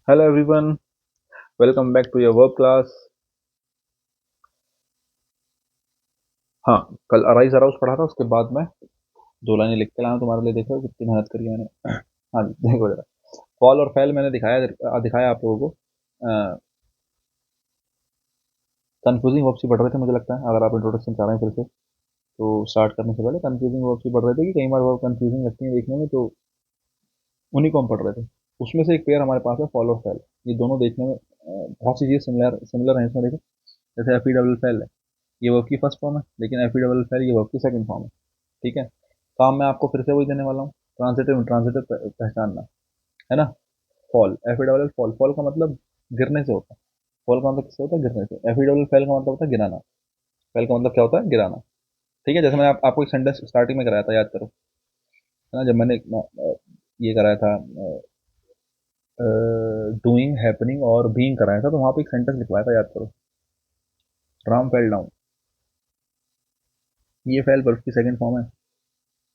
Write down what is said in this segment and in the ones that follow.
Hello everyone, welcome back to your verb class. हाँ, कल arise arouse पढ़ा था, उसके बाद मैं दो लाइनें लिख के लाया हूं तुम्हारे लिए। देखो कितनी मेहनत करी है मैंने। हाँ जी, देखो जरा। फॉल और फैल मैंने दिखाया आप लोगों को। कंफ्यूजिंग वर्ब्स ही पढ़ रहे थे मुझे लगता है। अगर आप इंट्रोडक्शन चाह रहे हैं फिर से, तो स्टार्ट करने से पहले कंफ्यूजिंग वर्ब्स ही पढ़ रहे थे कि कई बार वर्ब कंफ्यूजिंग लगती है देखने में, तो उन्हीं को हम पढ़ रहे थे। उसमें से एक पेयर हमारे पास है फॉल और फैल। ये दोनों देखने में बहुत सी चीज़ें सिमिलर सिमिलर हैं इसमें। देखो, जैसे एफ ई डबल फैल है, ये वर्ब की फर्स्ट फॉर्म है, लेकिन एफ ई डबल फैल ये वर्ब की सेकंड फॉर्म है। ठीक है। काम मैं आपको फिर से वही देने वाला हूँ, ट्रांसिटिव इंट्रांसिटिव पहचानना, है ना। Fall, F E double fall, fall का मतलब गिरने से होता है। फॉल का मतलब किससे होता है? गिरने से। एफ ई डबल फैल का मतलब होता है गिराना। फैल का मतलब क्या होता है? गिराना। ठीक है। जैसे मैंने आपको एक सेंटेंस स्टार्टिंग में कराया था, याद करो, है ना। जब मैंने ये कराया था, डूइंग, हैपनिंग और बीइंग कराया था, तो वहां पे एक सेंटेंस लिखवाया था, याद करो। राम फेल डाउन, ये फेल वर्ब की सेकंड फॉर्म है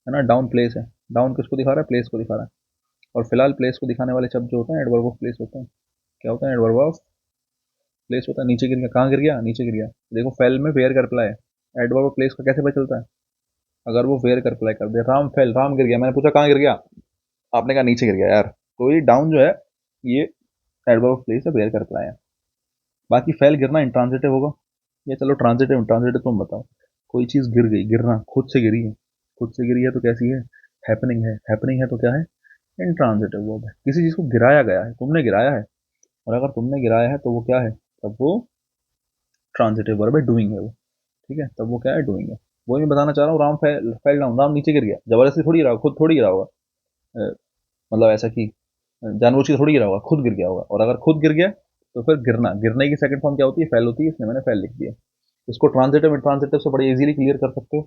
ना। डाउन प्लेस है। डाउन किसको दिखा रहा है? प्लेस को दिखा रहा है। और फिलहाल प्लेस को दिखाने वाले शब्द जो होते हैं एडवर्ब ऑफ प्लेस होते हैं। क्या होता है? एडवर्ब ऑफ प्लेस होता है। नीचे गिर गया, कहाँ गिर गया? नीचे गिर गया। देखो, फेल में वेयर का रिप्लाई है। एडवर्ब ऑफ प्लेस का कैसे पता चलता है? अगर वो वेयर का रिप्लाई कर दे। राम फेल, राम गिर गया, मैंने पूछा कहाँ गिर गया, आपने कहा नीचे गिर गया यार। तो ये डाउन जो है, ये एडवर्ब ऑफ प्लेस है, वेयर का रिप्लाई है। बाकी फेल गिरना इंट्रांजिटिव होगा। ये चलो ट्रांजिटिव इंट्रांजिटिव तुम बताओ। कोई चीज गिर गई, गिरना खुद से गिरी है। खुद से गिरी है तो कैसी है? हैपनिंग है। हैपनिंग है तो क्या है? इंट्रांजिटिव वर्ब है। किसी चीज को गिराया गया है, तुमने गिराया है, और अगर तुमने गिराया है तो वो क्या है? तब वो ट्रांजिटिव वर्ब है, डूइंग है वो। ठीक है, तब वो क्या है? डूइंग है। वही मैं बताना चाह रहा हूँ। राम फेल डाउन, राम नीचे गिर गया, जबरदस्ती थोड़ी गिरा होगा, खुद थोड़ी गिरा होगा। मतलब ऐसा कि जानबूझ के थोड़ी गिरा होगा, खुद गिर गया होगा। और अगर खुद गिर गया तो फिर गिरना, गिरने की सेकंड फॉर्म क्या होती है? फेल होती है। इसलिए मैंने फेल लिख दिया। इसको ट्रांजिटिव इंट्रांजिटिव से बड़े इजीली क्लियर कर सकते हो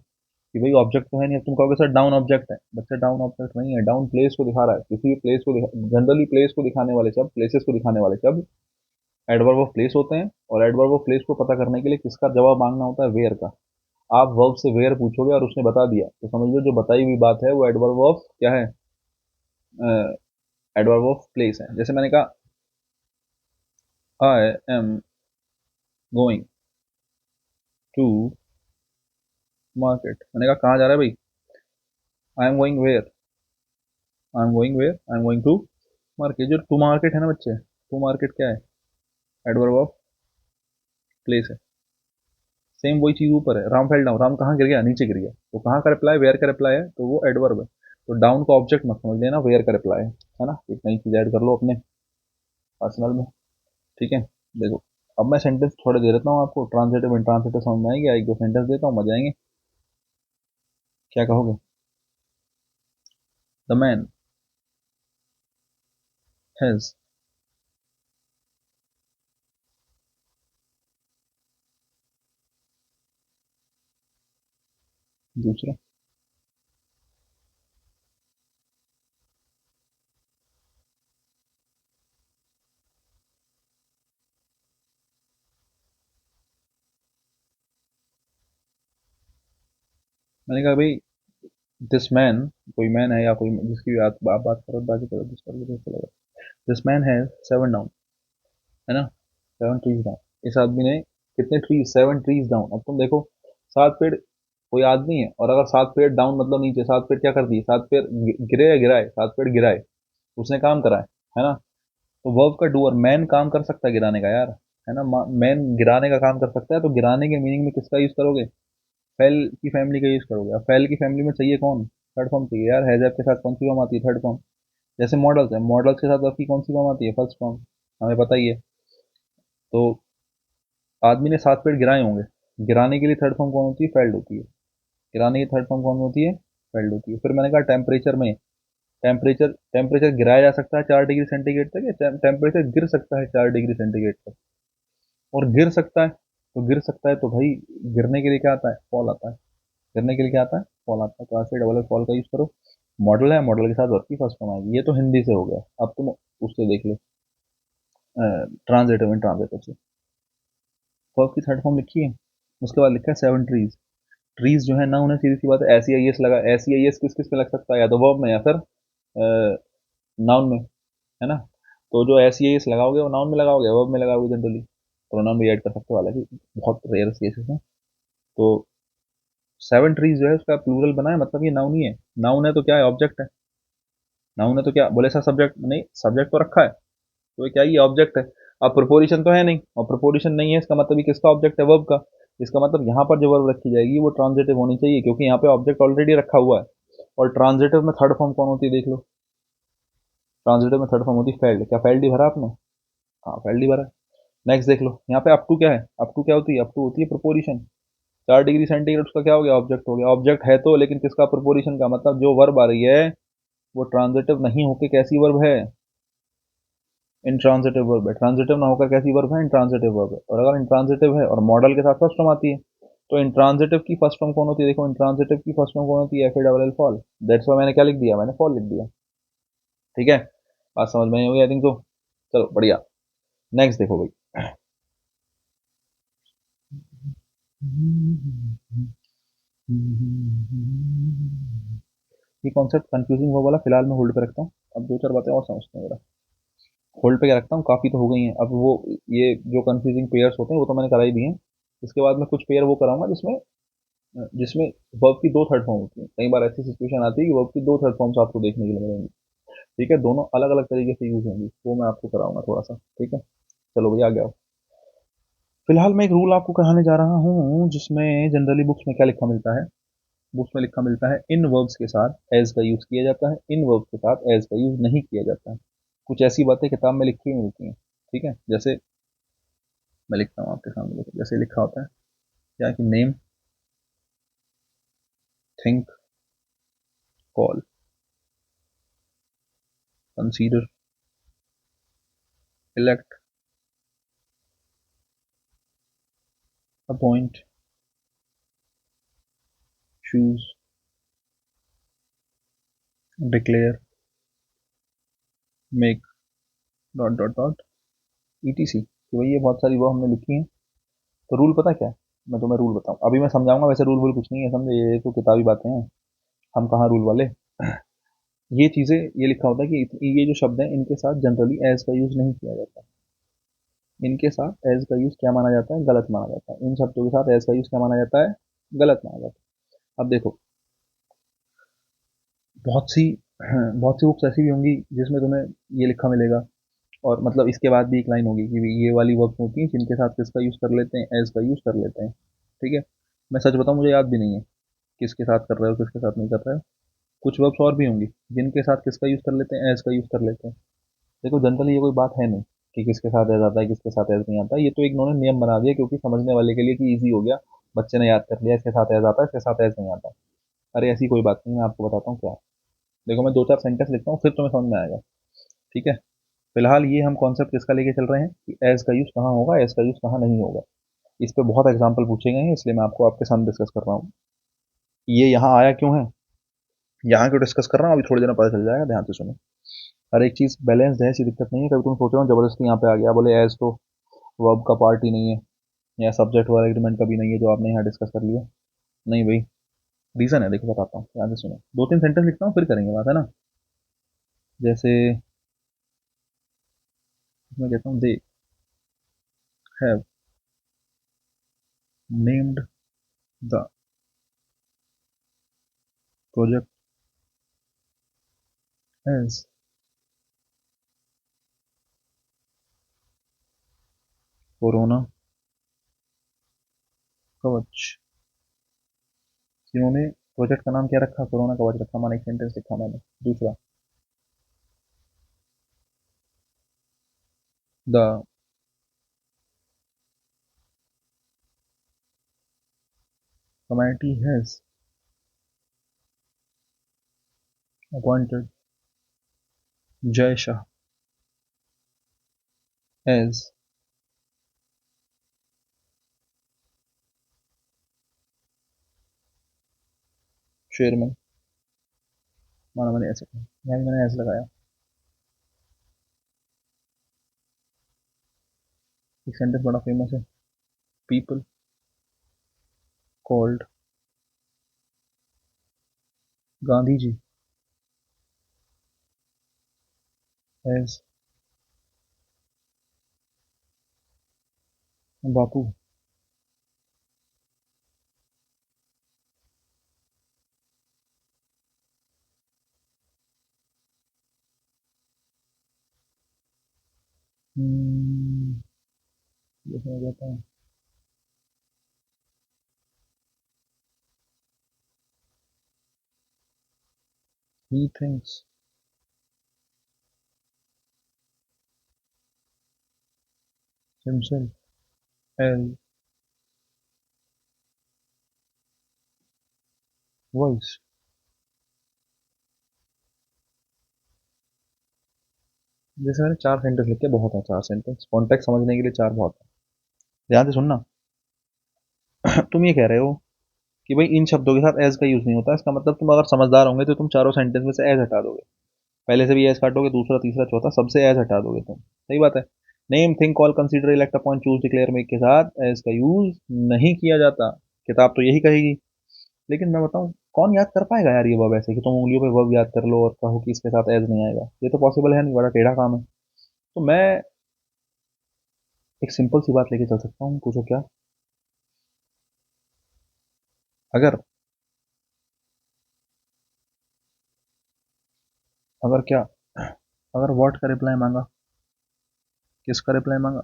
कि भाई ऑब्जेक्ट तो है नहीं। अब तुम कहोगे सर डाउन ऑब्जेक्ट है। बच्चे, डाउन ऑब्जेक्ट नहीं है, डाउन प्लेस को दिखा रहा है। किसी भी प्लेस को जनरली प्लेस को दिखाने वाले शब्द, प्लेसेस को दिखाने वाले शब्द एडवर्ब ऑफ प्लेस होते हैं। और एडवर्ब ऑफ प्लेस को पता करने के लिए किसका जवाब मांगना होता है? वेयर का। आप वर्ब से वेयर पूछोगे और उसने बता दिया, तो समझ लो जो बताई हुई बात है वो एडवर्ब ऑफ क्या है? एडवर्ब ऑफ प्लेस है। जैसे मैंने कहा, I am going to market. मैंने कहा कहाँ जा रहा है भाई? I am going where? I am going where? I am going to market. जो टू मार्केट है ना बच्चे, टू मार्केट क्या है? एडवर्ब ऑफ प्लेस है। सेम वही चीज ऊपर है। राम फेल डाउन, राम कहाँ गिर गया? नीचे गिर गया। तो कहाँ का रिप्लाई? वेयर का रिप्लाई है, तो वो एडवर्ब है। तो डाउन का ऑब्जेक्ट मत समझ लेना, वेयर का रिप्लाई है ना। एक नई चीज ऐड कर लो अपने पर्सनल में। ठीक है। देखो, अब मैं सेंटेंस थोड़े दे देता हूँ आपको, ट्रांजिटिव इंट्रांजिटिव समझ में आएंगे। एक दो सेंटेंस देता हूँ, मजा आएंगे। क्या कहोगे? द मैन हैज, दूसरा। मैंने कहा भाई, दिस मैन, कोई मैन है या कोई जिसकी भी आप बात करो, बाकी करो, दिस करो, दिस चलेगा। This man has seven down, है ना। Seven trees down. इस आदमी ने कितने ट्रीज? Seven trees down. अब तुम देखो, सात पेड़, कोई आदमी है, और अगर सात पेड़ डाउन मतलब नीचे, सात पेड़ क्या कर दिए? सात पेड़ गिरे या गिराए? सात पेड़ गिराए। उसने काम करा है ना। तो वर्ब का डूअर मैन काम कर सकता है गिराने का यार, है ना। मैन गिराने का काम कर सकता है। तो गिराने के मीनिंग में किसका यूज करोगे? फेल की फैमिली का यूज करोगे। अब फेल की फैमिली में चाहिए कौन? थर्ड फॉर्म चाहिए यार। हैजैब के साथ कौन सी फॉर्म आती है? Third form. जैसे मॉडल्स है, मॉडल्स के साथ आपकी कौन सी फॉर्म आती है? First form. हमें पता ही है। तो आदमी ने सात पेड़ गिराए होंगे, गिराने के लिए थर्ड फॉर्म कौन होती है? फेल्ड होती है। गिराने की थर्ड फॉर्म कौन होती है? फेल्ड होती है। फिर मैंने कहा टेम्परेचर में, टेम्परेचर टेम्परेचर गिराया जा सकता है 4 डिग्री सेंटीग्रेड तक, या टेम्परेचर गिर सकता है 4 डिग्री सेंटीग्रेड तक। और गिर सकता है, तो गिर सकता है तो भाई गिरने के लिए क्या आता है? फॉल आता है। गिरने के लिए क्या आता है? फॉल आता है। तो ऐसे डबल फॉल का यूज करो। मॉडल है, मॉडल के साथ वर्ब की फर्स्ट फॉर्म आएगी। ये तो हिंदी से हो गया। अब तुम उससे देख लो, ट्रांसलेटिव में, ट्रांसलेटिव से वर्ब की थर्ड फॉर्म लिखी है। उसके बाद लिखा है सेवन ट्रीज। ट्रीज जो है ना, उन्हें सीधी सी बात है एस ई आई एस लगा। एस ई आई एस किस किस में लग सकता है? या तो वर्ब में, या फिर नाउन में, है ना। तो जो एस एस लगाओगे वो नाउन में लगाओगे, वर्ब में लगाओगे जनरली, प्रोनाउन भी ऐड कर सकते हो, हालांकि बहुत रेयर केसेस हैं। तो 7 ट्रीज जो है उसका प्लूरल बना है, मतलब ये नाउन ही है। नाउन है तो क्या है, ऑब्जेक्ट है। नाउन है तो क्या बोले, सर सब्जेक्ट नहीं, सब्जेक्ट तो रखा है, तो ये क्या है, ये ऑब्जेक्ट है। अब प्रोपोजिशन तो है नहीं, और प्रोपोजिशन नहीं है इसका मतलब ये किसका ऑब्जेक्ट है, वर्ब का। इसका मतलब यहाँ पर जो वर्ब रखी जाएगी वो ट्रांजिटिव होनी चाहिए, क्योंकि यहाँ पे ऑब्जेक्ट ऑलरेडी रखा हुआ है। और ट्रांजिटिव में थर्ड फॉर्म कौन होती है, देख लो। ट्रांजिटिव में थर्ड फॉर्म होती है फेल्ड। क्या फेल्ड ही भरा आपने? हाँ, फेल्ड ही भरा है। नेक्स्ट देख लो, यहाँ पे अप टू क्या है, अप टू क्या होती है, अप टू होती है प्रोपोजिशन। 4 डिग्री सेंटीग्रेड उसका क्या हो गया, ऑब्जेक्ट हो गया। ऑब्जेक्ट है तो, लेकिन किसका, प्रोपोजिशन का, मतलब जो वर्ब आ रही है वो ट्रांजिटिव नहीं होकर कैसी वर्ब है, इंट्रांजिटिव वर्ब है। ट्रांजिटिव ना होकर कैसी वर्ब है, इंट्रांजिटिव वर्ब है। और अगर इंट्रांजिटिव है और मॉडल के साथ फर्स्ट फॉर्म आती है, तो इंट्रांजिटिव की फर्स्ट फॉर्म कौन होती है, देखो इंट्रांजिटिव की फर्स्ट फॉर्म कौन होती है, F A double L fall. That's why मैंने क्या लिख दिया, मैंने फॉल लिख दिया। ठीक है, बात समझ में आई होगी आई थिंक तो। चलो बढ़िया, नेक्स्ट देखो भाई। ये कॉन्सेप्ट कंफ्यूजिंग वो वाला फिलहाल मैं होल्ड पे रखता हूँ, अब दो चार बातें और समझते हैं जरा। होल्ड पे क्या रखता हूँ, काफ़ी तो हो गई हैं अब वो। ये जो कंफ्यूजिंग पेयर्स होते हैं वो तो मैंने कराई भी हैं। इसके बाद मैं कुछ पेयर वो कराऊंगा जिसमें जिसमें वर्ब की दो थर्ड फॉर्म होती है। कई बार ऐसी सिचुएशन आती है कि वर्ब की दो थर्ड फॉर्म्स आपको देखने के लिए मिलेंगी। ठीक है, दोनों अलग अलग तरीके से यूज होंगी, वो मैं आपको कराऊंगा थोड़ा सा। ठीक है, चलो भैया आ गया। फिलहाल मैं एक रूल आपको कराने जा रहा हूँ, जिसमें जनरली बुक्स में क्या लिखा मिलता है। बुक्स में लिखा मिलता है इन वर्ब्स के साथ एज का यूज किया जाता है, इन वर्ब्स के साथ एज का यूज नहीं किया जाता है। कुछ ऐसी बातें किताब में लिखी हुई मिलती हैं। ठीक है, जैसे मैं लिखता हूँ आपके सामने, देखो जैसे लिखा होता है क्या कि name, think, call, consider, elect, appoint, choose, declare, make, dot dot dot, etc. तो भाई ये बहुत सारी वो हमने लिखी हैं। तो रूल पता क्या है, मैं तुम्हें रूल बताऊं, अभी मैं समझाऊंगा, वैसे रूल वूल कुछ नहीं है, समझे, ये तो किताबी बातें हैं, हम कहाँ रूल वाले। ये चीज़ें, ये लिखा होता है कि ये जो शब्द हैं इनके साथ जनरली एज का यूज नहीं किया जाता। इनके साथ एज का यूज क्या माना जाता है, गलत माना जाता है। इन शब्दों के साथ एज का यूज क्या माना जाता है, गलत माना जाता है। अब देखो, बहुत सी बहुत सी बुक्स ऐसी भी होंगी जिसमें तुम्हें ये लिखा मिलेगा, और मतलब इसके बाद भी एक लाइन होगी कि भी ये वाली वर्ब्स होती हैं जिनके साथ किसका यूज कर लेते हैं, एज का यूज कर लेते हैं। ठीक है, मैं सच बताऊं मुझे याद भी नहीं है किसके साथ कर रहे हो किसके साथ नहीं कर रहे हो। कुछ वर्ब्स और भी होंगी जिनके साथ किसका यूज कर लेते हैं, एज का यूज कर लेते हैं। देखो जनरली ये कोई बात है नहीं कि किसके साथ एज आता है किसके साथ एज नहीं आता, ये तो एक इन्होंने नियम बना दिया क्योंकि समझने वाले के लिए कि ईजी हो गया। बच्चे ने याद कर लिया इसके साथ एज आता है इसके साथ एज नहीं आता। अरे ऐसी कोई बात नहीं, मैं आपको बताता हूँ क्या है। देखो मैं दो चार सेंटेंस लिखता हूँ फिर तुम्हें समझ में आएगा। ठीक है, फिलहाल ये हम कॉन्सेप्ट किसका लेके चल रहे हैं कि एज का यूज कहाँ होगा, एज का यूज कहाँ नहीं होगा। इस पे बहुत एग्जाम्पल पूछे गए हैं, इसलिए मैं आपको आपके सामने डिस्कस कर रहा हूँ। ये यहाँ आया क्यों है, यहाँ क्यों डिस्कस कर रहा हूँ, अभी थोड़ी देर में पता चल जाएगा, ध्यान से सुनो। हर एक चीज़ बैलेंस्ड है, ऐसी दिक्कत नहीं है। कभी तुम सोच रहे हो जबरदस्ती यहाँ पे आ गया, बोले एज तो वर्ब का पार्ट ही नहीं है, या सब्जेक्ट वाला एग्रीमेंट का भी नहीं है जो आपने यहाँ डिस्कस कर लिया। नहीं भाई, रीज़न है, देखो बताता हूँ, ध्यान से सुनो। दो तीन सेंटेंस लिखता हूँ फिर करेंगे बात, है ना। जैसे मैं कहता हूँ they have named the project as corona Kavach. इन्होंने प्रोजेक्ट का नाम क्या रखा, कोरोना कवच रखा, माना एक सेंटेंस लिखा मैंने। दूसरा, the committee has appointed Jay Shah as chairman. माना मैंने ऐसे कहा, यहाँ भी मैंने ऐसे लगाया। एक सेंटेंस बड़ा फेमस है, people called Gandhi ji as Bapu. Hmm, ये समझ आता है। He thinks himself as voice. जैसे मैंने चार सेंटेंस लिखे, बहुत है चार सेंटेंस, कॉन्टेक्स्ट समझने के लिए चार बहुत है। ध्यान से सुनना। तुम ये कह रहे हो कि भाई इन शब्दों के साथ एज का यूज नहीं होता, इसका मतलब तुम अगर समझदार होंगे तो तुम चारों सेंटेंस में से एज हटा दोगे। पहले से भी एज काटोगे, दूसरा तीसरा चौथा सबसे एज हटा दोगे तुम। सही बात है। Name think call consider elect upon choose declare make के साथ एज का यूज नहीं किया जाता। किताब तो यही कहेगी। लेकिन मैं बताऊं, कौन याद कर पाएगा यार ये वर्ब ऐसे कि तुम उंगलियों पे वर्ब याद कर लो और कहो कि इसके साथ एज नहीं आएगा? ये तो पॉसिबल है नहीं, बड़ा टेढ़ा काम है। तो मैं एक सिंपल सी बात लेके चल सकता हूँ, पूछो क्या। अगर अगर क्या अगर व्हाट का रिप्लाई मांगा, किसका रिप्लाई मांगा?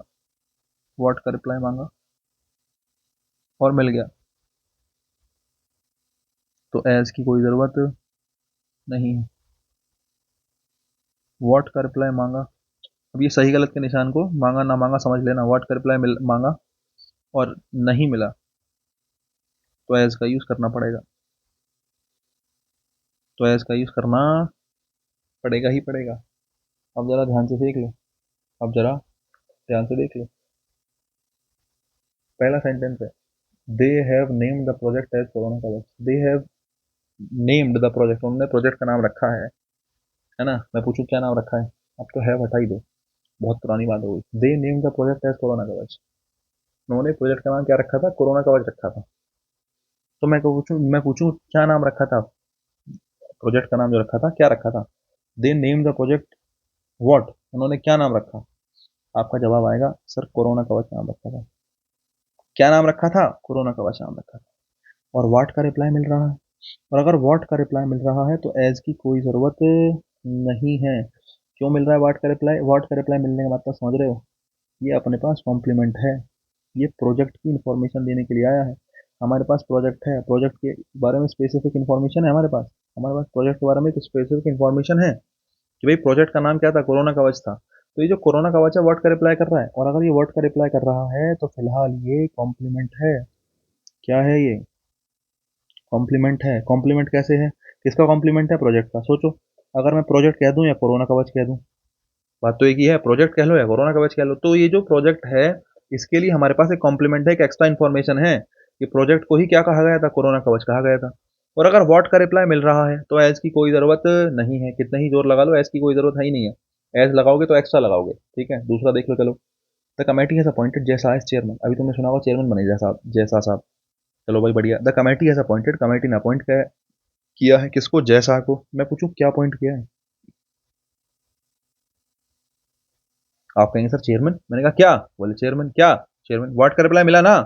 व्हाट का रिप्लाई मांगा और मिल गया, तो एज की कोई ज़रूरत नहीं है। व्हाट का रिप्लाई मांगा, अब ये सही गलत के निशान को मांगा ना मांगा समझ लेना। व्हाट का रिप्लाई मांगा और नहीं मिला, तो एज का यूज़ करना पड़ेगा। तो एज का यूज़ करना पड़ेगा ही पड़ेगा। अब ज़रा ध्यान से देख लो। अब ज़रा ध्यान से देख लो। पहला सेंटेंस है, they have named the project as corona Kavach. They have named the project, उन्होंने प्रोजेक्ट का नाम रखा है ना? मैं पूछूं क्या नाम रखा है? अब तो हैव हटा ही दो, बहुत पुरानी बात हो गई। They name the project as corona Kavach. उन्होंने प्रोजेक्ट का नाम क्या रखा था? कोरोना कवच रखा था। तो मैं पूछूं क्या नाम रखा था? प्रोजेक्ट का नाम जो रखा था क्या रखा था? दे नेम द प्रोजेक्ट व्हाट, उन्होंने क्या नाम रखा? आपका जवाब आएगा सर कोरोना कवच नाम रखा था। क्या नाम रखा था? कोरोना कवच नाम रखा था। और व्हाट का रिप्लाई मिल रहा है। और अगर व्हाट का रिप्लाई मिल रहा है तो एज की कोई ज़रूरत नहीं है। क्यों मिल रहा है व्हाट का रिप्लाई? व्हाट का रिप्लाई मिलने का मतलब समझ रहे हो? ये अपने पास कॉम्प्लीमेंट है। ये प्रोजेक्ट की इन्फॉर्मेशन देने के लिए आया है। हमारे पास प्रोजेक्ट है, प्रोजेक्ट के बारे में स्पेसिफिक इन्फॉर्मेशन है हमारे पास प्रोजेक्ट के बारे में एक स्पेसिफिक इन्फॉर्मेशन है कि भाई प्रोजेक्ट का नाम क्या था? कोरोना कवच था। तो ये जो कोरोना कवच है वर्ड का रिप्लाई कर रहा है, और अगर ये वर्ड का रिप्लाई कर रहा है तो फिलहाल ये कॉम्प्लीमेंट है। क्या है ये? कॉम्प्लीमेंट है। कॉम्प्लीमेंट कैसे है? किसका कॉम्प्लीमेंट है? प्रोजेक्ट का। सोचो, अगर मैं प्रोजेक्ट कह दूं या कोरोना कवच कह दूं, बात तो एक ही है। प्रोजेक्ट कह लो या कोरोना कवच कह लो, तो ये जो प्रोजेक्ट है इसके लिए हमारे पास एक कॉम्प्लीमेंट है, एक एक्स्ट्रा इन्फॉर्मेशन है कि प्रोजेक्ट को ही क्या कहा गया था? कोरोना कवच कहा गया था। और अगर व्हाट का रिप्लाई मिल रहा है तो एज की कोई ज़रूरत नहीं है। कितना ही जोर लगा लो, एज की कोई ज़रूरत है ही नहीं है। एज लगाओगे तो एक्स्ट्रा लगाओगे। ठीक है, दूसरा देख लो। चलो, द कमेटी हैज अपॉइंटेड जैसा एज चेयरमैन। अभी तुमने सुना होगा चेयरमैन बने जैसा साहब। चलो भाई बढ़िया। The committee has appointed, committee ने अपॉइंट किया है किसको? जैसा को। मैं पूछूं क्या अपॉइंट किया है? आप कहेंगे सर चेयरमैन। मैंने कहा क्या? बोले चेयरमैन। क्या चेयरमैन? व्हाट का रिप्लाई मिला ना?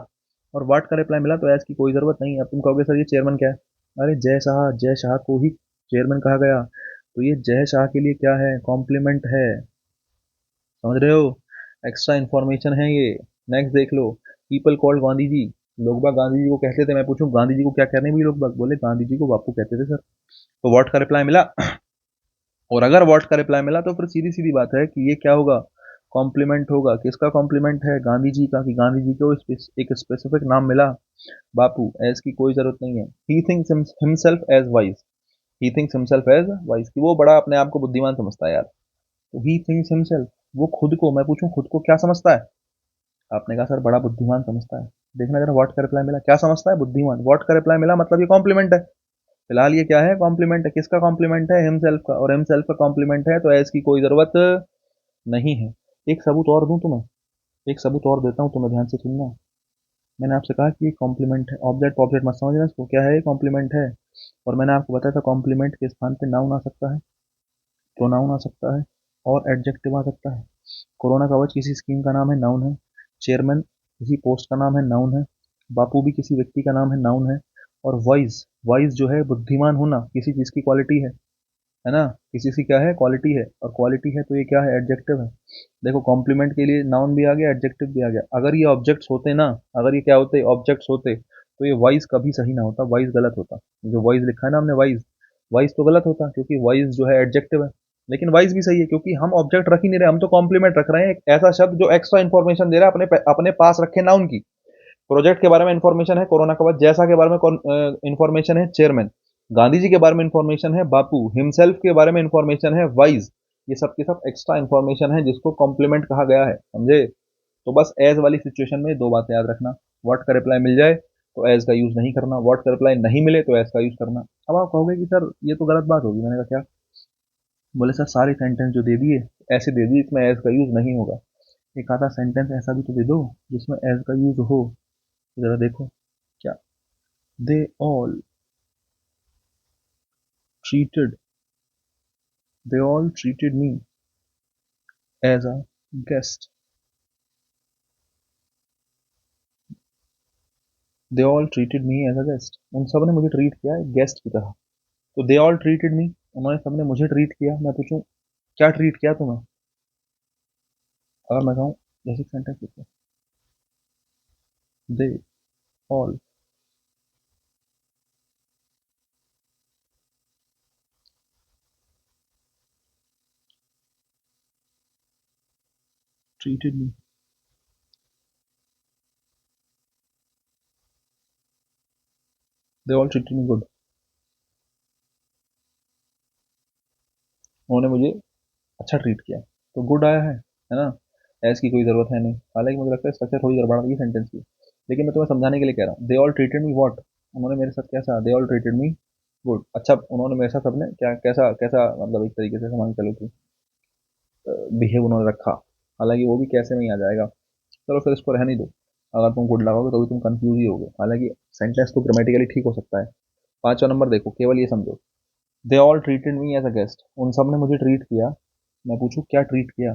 और व्हाट का रिप्लाई मिला तो एज की कोई ज़रूरत नहीं है। अब तुम कहोगे सर ये चेयरमैन क्या है? अरे जय शाह को ही चेयरमैन कहा गया। तो ये जय शाह के लिए क्या है? कॉम्प्लीमेंट है। समझ रहे हो? एक्स्ट्रा इन्फॉर्मेशन है ये। नेक्स्ट देख लो। पीपल कॉल्ड गांधी जी। लोग बाग गांधी जी को कहते थे। मैं पूछूं गांधी जी को क्या कहने भी लोग बाग? बोले गांधी जी को बापू कहते थे सर। तो व्हाट का रिप्लाई मिला। और अगर व्हाट का रिप्लाई मिला तो फिर सीधी सीधी बात है कि ये क्या होगा? कॉम्प्लीमेंट होगा। किसका कॉम्प्लीमेंट है? गांधी जी का। कि गांधी जी को एक स्पेसिफिक नाम मिला, बापू। एज की कोई जरूरत नहीं है। He thinks himself age wise. He thinks himself age wise कि वो बड़ा अपने आप को बुद्धिमान समझता है यार। तो ही थिंक्स हिमसेल्फ, वो खुद को, मैं पूछूं खुद को क्या समझता है? आपने कहा सर बड़ा बुद्धिमान समझता है। देखना जरा व्हाट का रिप्लाई मिला, क्या समझता है? बुद्धिमान। व्हाट का रिप्लाई मिला मतलब ये कॉम्प्लीमेंट है। फिलहाल ये क्या है? कॉम्प्लीमेंट है। किसका कॉम्प्लीमेंट है? हिमसेल्फ का। और हिमसेल्फ का कॉम्प्लीमेंट है तो एज की कोई जरूरत नहीं है। एक सबूत और दूं तुम्हें? एक सबूत और देता हूं तुम्हें, ध्यान से सुनना। मैंने आपसे कहा कि ये कॉम्प्लीमेंट है। ऑब्जेक्ट ऑब्जेक्ट मत समझना इसको। क्या है? ये कॉम्प्लीमेंट है। और मैंने आपको बताया था कॉम्प्लीमेंट के स्थान पे नाउन आ सकता है, प्रोनाउन आ सकता है और एडजेक्टिव आ सकता है। कोरोना कवच किसी स्कीम का नाम है, नाउन है। चेयरमैन किसी पोस्ट का नाम है, नाउन है। बापू भी किसी व्यक्ति का नाम है, नाउन है। और वाइज, वाइज जो है बुद्धिमान होना, किसी चीज की क्वालिटी है ना, किसी की क्या है, क्वालिटी है, और क्वालिटी है तो ये क्या है, एडजेक्टिव है। देखो कॉम्प्लीमेंट के लिए नाउन भी आ गया, एडजेक्टिव भी आ गया। अगर ये ऑब्जेक्ट्स होते ना, अगर ये क्या होते, ऑब्जेक्ट्स होते, तो ये वाइज कभी सही ना होता, वाइज गलत होता। जो वाइज लिखा है ना हमने, वाइज, वाइज तो गलत होता, क्योंकि वाइज जो है एडजेक्टिव है। लेकिन वाइज भी सही है, क्योंकि हम ऑब्जेक्ट रख ही नहीं रहे, हम तो कॉम्प्लीमेंट रख रहे हैं, एक ऐसा शब्द जो एक्स्ट्रा इन्फॉर्मेशन दे रहा है अपने अपने पास रखे नाउन की। प्रोजेक्ट के बारे में इंफॉर्मेशन है कोरोना के बाद, जैसा के बारे में इंफॉर्मेशन है चेयरमैन, गांधी जी के बारे में इंफॉर्मेशन है बापू, हिमसेल्फ के बारे में इंफॉर्मेशन है वाइज। ये सब के सब एक्स्ट्रा इंफॉर्मेशन है जिसको कॉम्प्लीमेंट कहा गया है, समझे। तो बस एज वाली सिचुएशन में दो बातें याद रखना, व्हाट का रिप्लाई मिल जाए तो एज का यूज नहीं करना, व्हाट का रिप्लाई नहीं मिले तो एज का यूज करना। अब आप कहोगे कि सर ये तो गलत बात होगी, मैंने कहा क्या। बोले सर सारे सेंटेंस जो दे दिए ऐसे दे दिए, इसमें एज का यूज नहीं होगा। एक आधा सेंटेंस ऐसा भी तो दे दो जिसमें एज का यूज हो। जरा देखो क्या, they all treated they all treated me as a guest, they all treated me as a guest, उन सब ने मुझे ट्रीट किया है गेस्ट की तरह। तो they all treated me, उन्होंने सबने मुझे ट्रीट किया। मैं पूछूं क्या ट्रीट किया तुम्हें, अगर मैं कहूँ बेसिक सेंटेंस लिखो, they all treated me, they all treated me good, उन्होंने मुझे अच्छा ट्रीट किया। तो गुड आया है ना। एज की कोई ज़रूरत है नहीं, हालांकि मुझे लगता है स्ट्रक्चर थोड़ी गड़बड़ है सेंटेंस की, लेकिन मैं तुम्हें समझाने के लिए कह रहा हूँ। दे ऑल ट्रीटेड मी व्हाट, उन्होंने मेरे साथ कैसा, दे ऑल ट्रीटेड मी गुड। अच्छा उन्होंने मेरे साथ सबने क्या, कैसा कैसा, मतलब एक तरीके से समझ चलो कि बिहेव उन्होंने रखा। हालांकि वो भी कैसे में ही आ जाएगा, चलो फिर इसको रहने दो। अगर तुम गुड लगाओगे तो भी तुम कंफ्यूज ही होगे, हालांकि सेंटेंस तो ग्रामेटिकली ठीक हो सकता है। पांचवा नंबर देखो, केवल ये समझो, they all treated me as a guest, उन सब ने मुझे ट्रीट किया। मैं पूछूं क्या ट्रीट किया,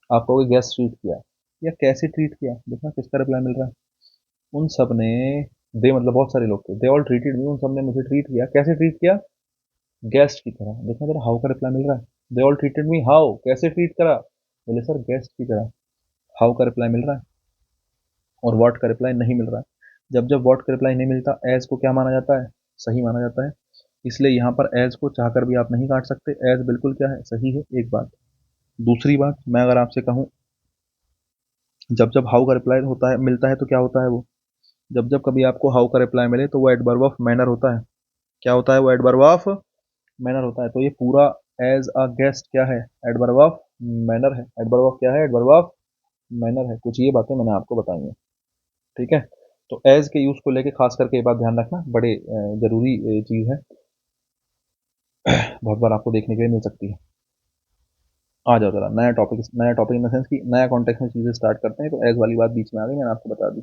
आप कहोगे गेस्ट ट्रीट किया, या कैसे ट्रीट किया, देखना किसका रिप्लाई मिल रहा है। उन सब ने, दे मतलब बहुत सारे लोग थे, दे ऑल ट्रीटेड मी, उन सब ने मुझे ट्रीट किया, कैसे ट्रीट किया, गेस्ट की तरह। देखना जरा हाउ का रिप्लाई मिल रहा है। दे ऑल ट्रीटेड मी हाउ, कैसे ट्रीट करा, बोले सर गेस्ट की तरह। हाउ का रिप्लाई मिल रहा है, और व्हाट का रिप्लाई नहीं मिल रहा है। जब जब व्हाट का रिप्लाई नहीं मिलता, एज को क्या माना जाता है, सही माना जाता है। इसलिए यहाँ पर एज को चाहकर भी आप नहीं काट सकते, एज बिल्कुल क्या है, सही है, एक बात। दूसरी बात, मैं अगर आपसे कहूँ जब जब हाउ का रिप्लाई होता है, मिलता है, तो क्या होता है वो, जब जब कभी आपको हाउ का रिप्लाई मिले तो वो एडवर्ब ऑफ मैनर होता है। क्या होता है वो, एडवर्ब ऑफ मैनर होता है। तो ये पूरा एज अ गेस्ट क्या है, एडवर्ब ऑफ मैनर है। एडवर्ब ऑफ क्या है, एडवर्ब ऑफ मैनर है। कुछ ये बातें मैंने आपको बताई हैं, ठीक है। तो एज के यूज को लेके खास करके ये बात ध्यान रखना, बड़े जरूरी चीज है, बहुत बार आपको देखने के लिए मिल सकती है। आ जाओ जरा नया टॉपिक, नया टॉपिक इन द सेंस कि नया कॉन्टेक्स्ट में चीजें स्टार्ट करते हैं। तो एज वाली बात बीच में आ गई, मैंने आपको बता दी।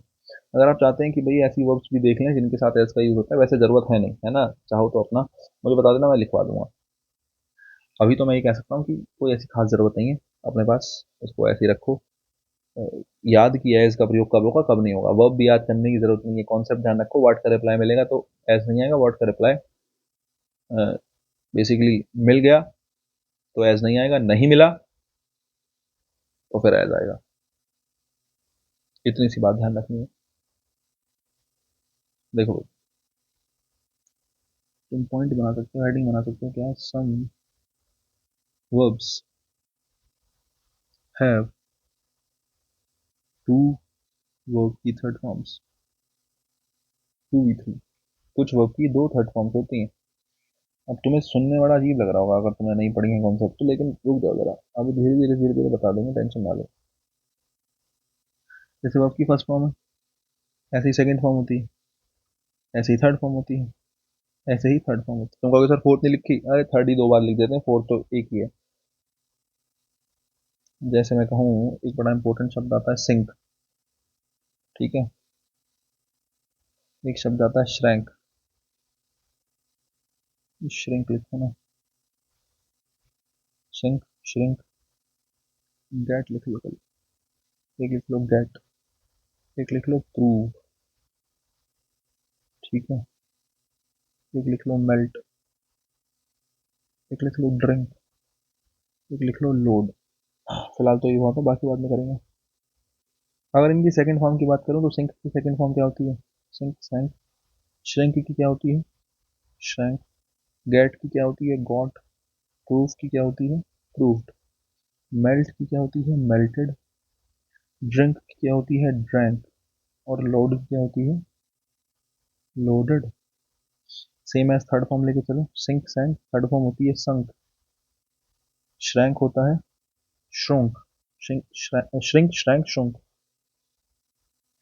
अगर आप चाहते हैं कि भाई ऐसी वर्ब्स भी देख लें जिनके साथ एज का यूज होता है, वैसे जरूरत है नहीं, है ना, चाहो तो अपना मुझे बता देना, मैं लिखवा दूंगा। अभी तो मैं ये कह सकता हूँ कि कोई ऐसी खास जरूरत नहीं है अपने पास, उसको ऐसे ही रखो। अ, याद किया है इसका प्रयोग कब होगा कब नहीं होगा, वर्ब भी याद करने की जरूरत नहीं है, कॉन्सेप्ट ध्यान रखो। व्हाट का रिप्लाई मिलेगा तो एज नहीं आएगा, व्हाट का रिप्लाई बेसिकली मिल गया तो एज नहीं आएगा, नहीं मिला तो फिर एज आएगा। इतनी सी बात ध्यान रखनी है। देखो तुम पॉइंट बना सकते हो, हेडिंग बना सकते हो, क्या, some verbs have two verb की third forms, two V three, कुछ वर्ब की दो थर्ड फॉर्म्स होती हैं। अब तुम्हें सुनने बड़ा अजीब लग रहा होगा अगर तुमने नहीं पढ़ी है कॉन्सेप्ट तो, लेकिन रुक जाओ जरा, अभी धीरे धीरे बता देंगे, टेंशन ना लो। जैसे वर्ब की फर्स्ट फॉर्म है, ऐसे ही सेकंड फॉर्म होती है, ऐसे ही थर्ड फॉर्म होती है, ऐसे ही थर्ड फॉर्म होती है। तुम कहोगे सर फोर्थ नहीं लिखी, अरे थर्ड ही दो बार लिख देते हैं, फोर्थ तो एक ही है। जैसे मैं कहूँ, एक बड़ा इंपॉर्टेंट शब्द आता है सिंक, ठीक है। एक शब्द आता है श्रैंक, श्रिंक लिखो ना, श्रिंक श्रिंक। गैट लिख लो, एक लिख लो गैट, एक लिख लो प्रूव, ठीक है। एक लिख लो मेल्ट, एक लिख लो ड्रिंक, एक लिख लो लोड। फिलहाल तो ये बहुत है, बाकी बाद में करेंगे। अगर इनकी सेकंड फॉर्म की बात करूं तो सिंक की सेकंड फॉर्म क्या होती है? सिंक सैंक। श्रिंक की क्या होती है? श्रैंक। गेट की क्या होती है? गॉट। प्रूफ की क्या होती है? प्रूफ्ड। मेल्ट की क्या होती है? मेल्टेड। ड्रिंक की क्या होती है? ड्रैंक। और लोड की क्या होती है? Loaded. Same as third form लेके चलो, सिंक सैंक, थर्ड फॉर्म होती है संक। श्रैंक होता है shrunk. Shrink shrank shrunk.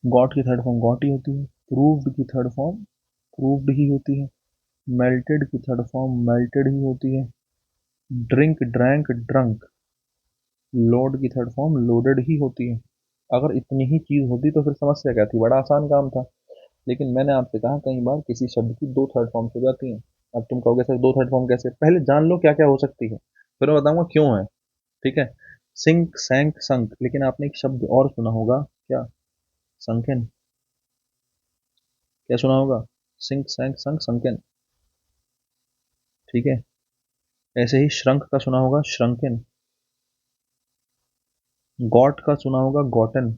Got की थर्ड फॉर्म गॉट ही होती है। प्रूव्ड की थर्ड फॉर्म प्रूव्ड ही होती है। मेल्टेड की थर्ड फॉर्म मेल्टेड ही होती है। Drink drank drunk. लोड की थर्ड फॉर्म लोडेड ही होती है। अगर इतनी ही चीज होती तो फिर समस्या क्या थी? बड़ा आसान काम था। लेकिन मैंने आपसे कहा कई बार किसी शब्द की दो थर्ड फॉर्म्स हो जाती हैं। अब तुम कहोगे सर दो थर्ड फॉर्म कैसे? पहले जान लो क्या क्या हो सकती है, फिर मैं बताऊंगा क्यों है। ठीक है। सिंक सैंक संक, लेकिन आपने एक शब्द और सुना होगा क्या? संकेन। क्या सुना होगा? सिंक सैंक संक संकेन। ठीक है। ऐसे ही श्रंक का सुना होगा श्रंकेन। गॉट का सुना होगा गॉटन।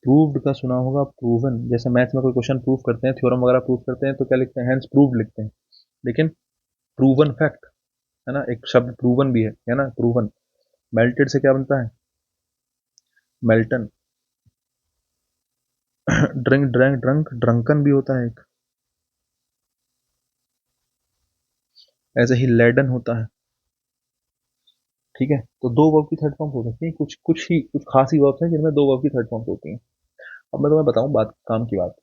प्रूव्ड का सुना होगा प्रूवन। जैसे मैथ्स में कोई क्वेश्चन प्रूव करते हैं, थ्योरम वगैरह प्रूव करते हैं तो क्या लिखते हैं? हेंस प्रूव्ड लिखते हैं। लेकिन प्रूवन फैक्ट है ना, एक शब्द प्रूवन भी है ना, प्रूवन। मेल्टेड से क्या बनता है? मेल्टन। ड्रिंक ड्रैंक ड्रंक ड्रंकन भी होता है एक। ऐसे ही लेडन होता है। ठीक है। तो दो वर्ब की थर्ड फॉर्म हो सकती है, कुछ कुछ ही कुछ खास ही वर्ब्स हैं जिनमें दो वर्ब की थर्ड फॉर्म होती हैं। अब मैं तुम्हें बताऊं बात, काम की बात।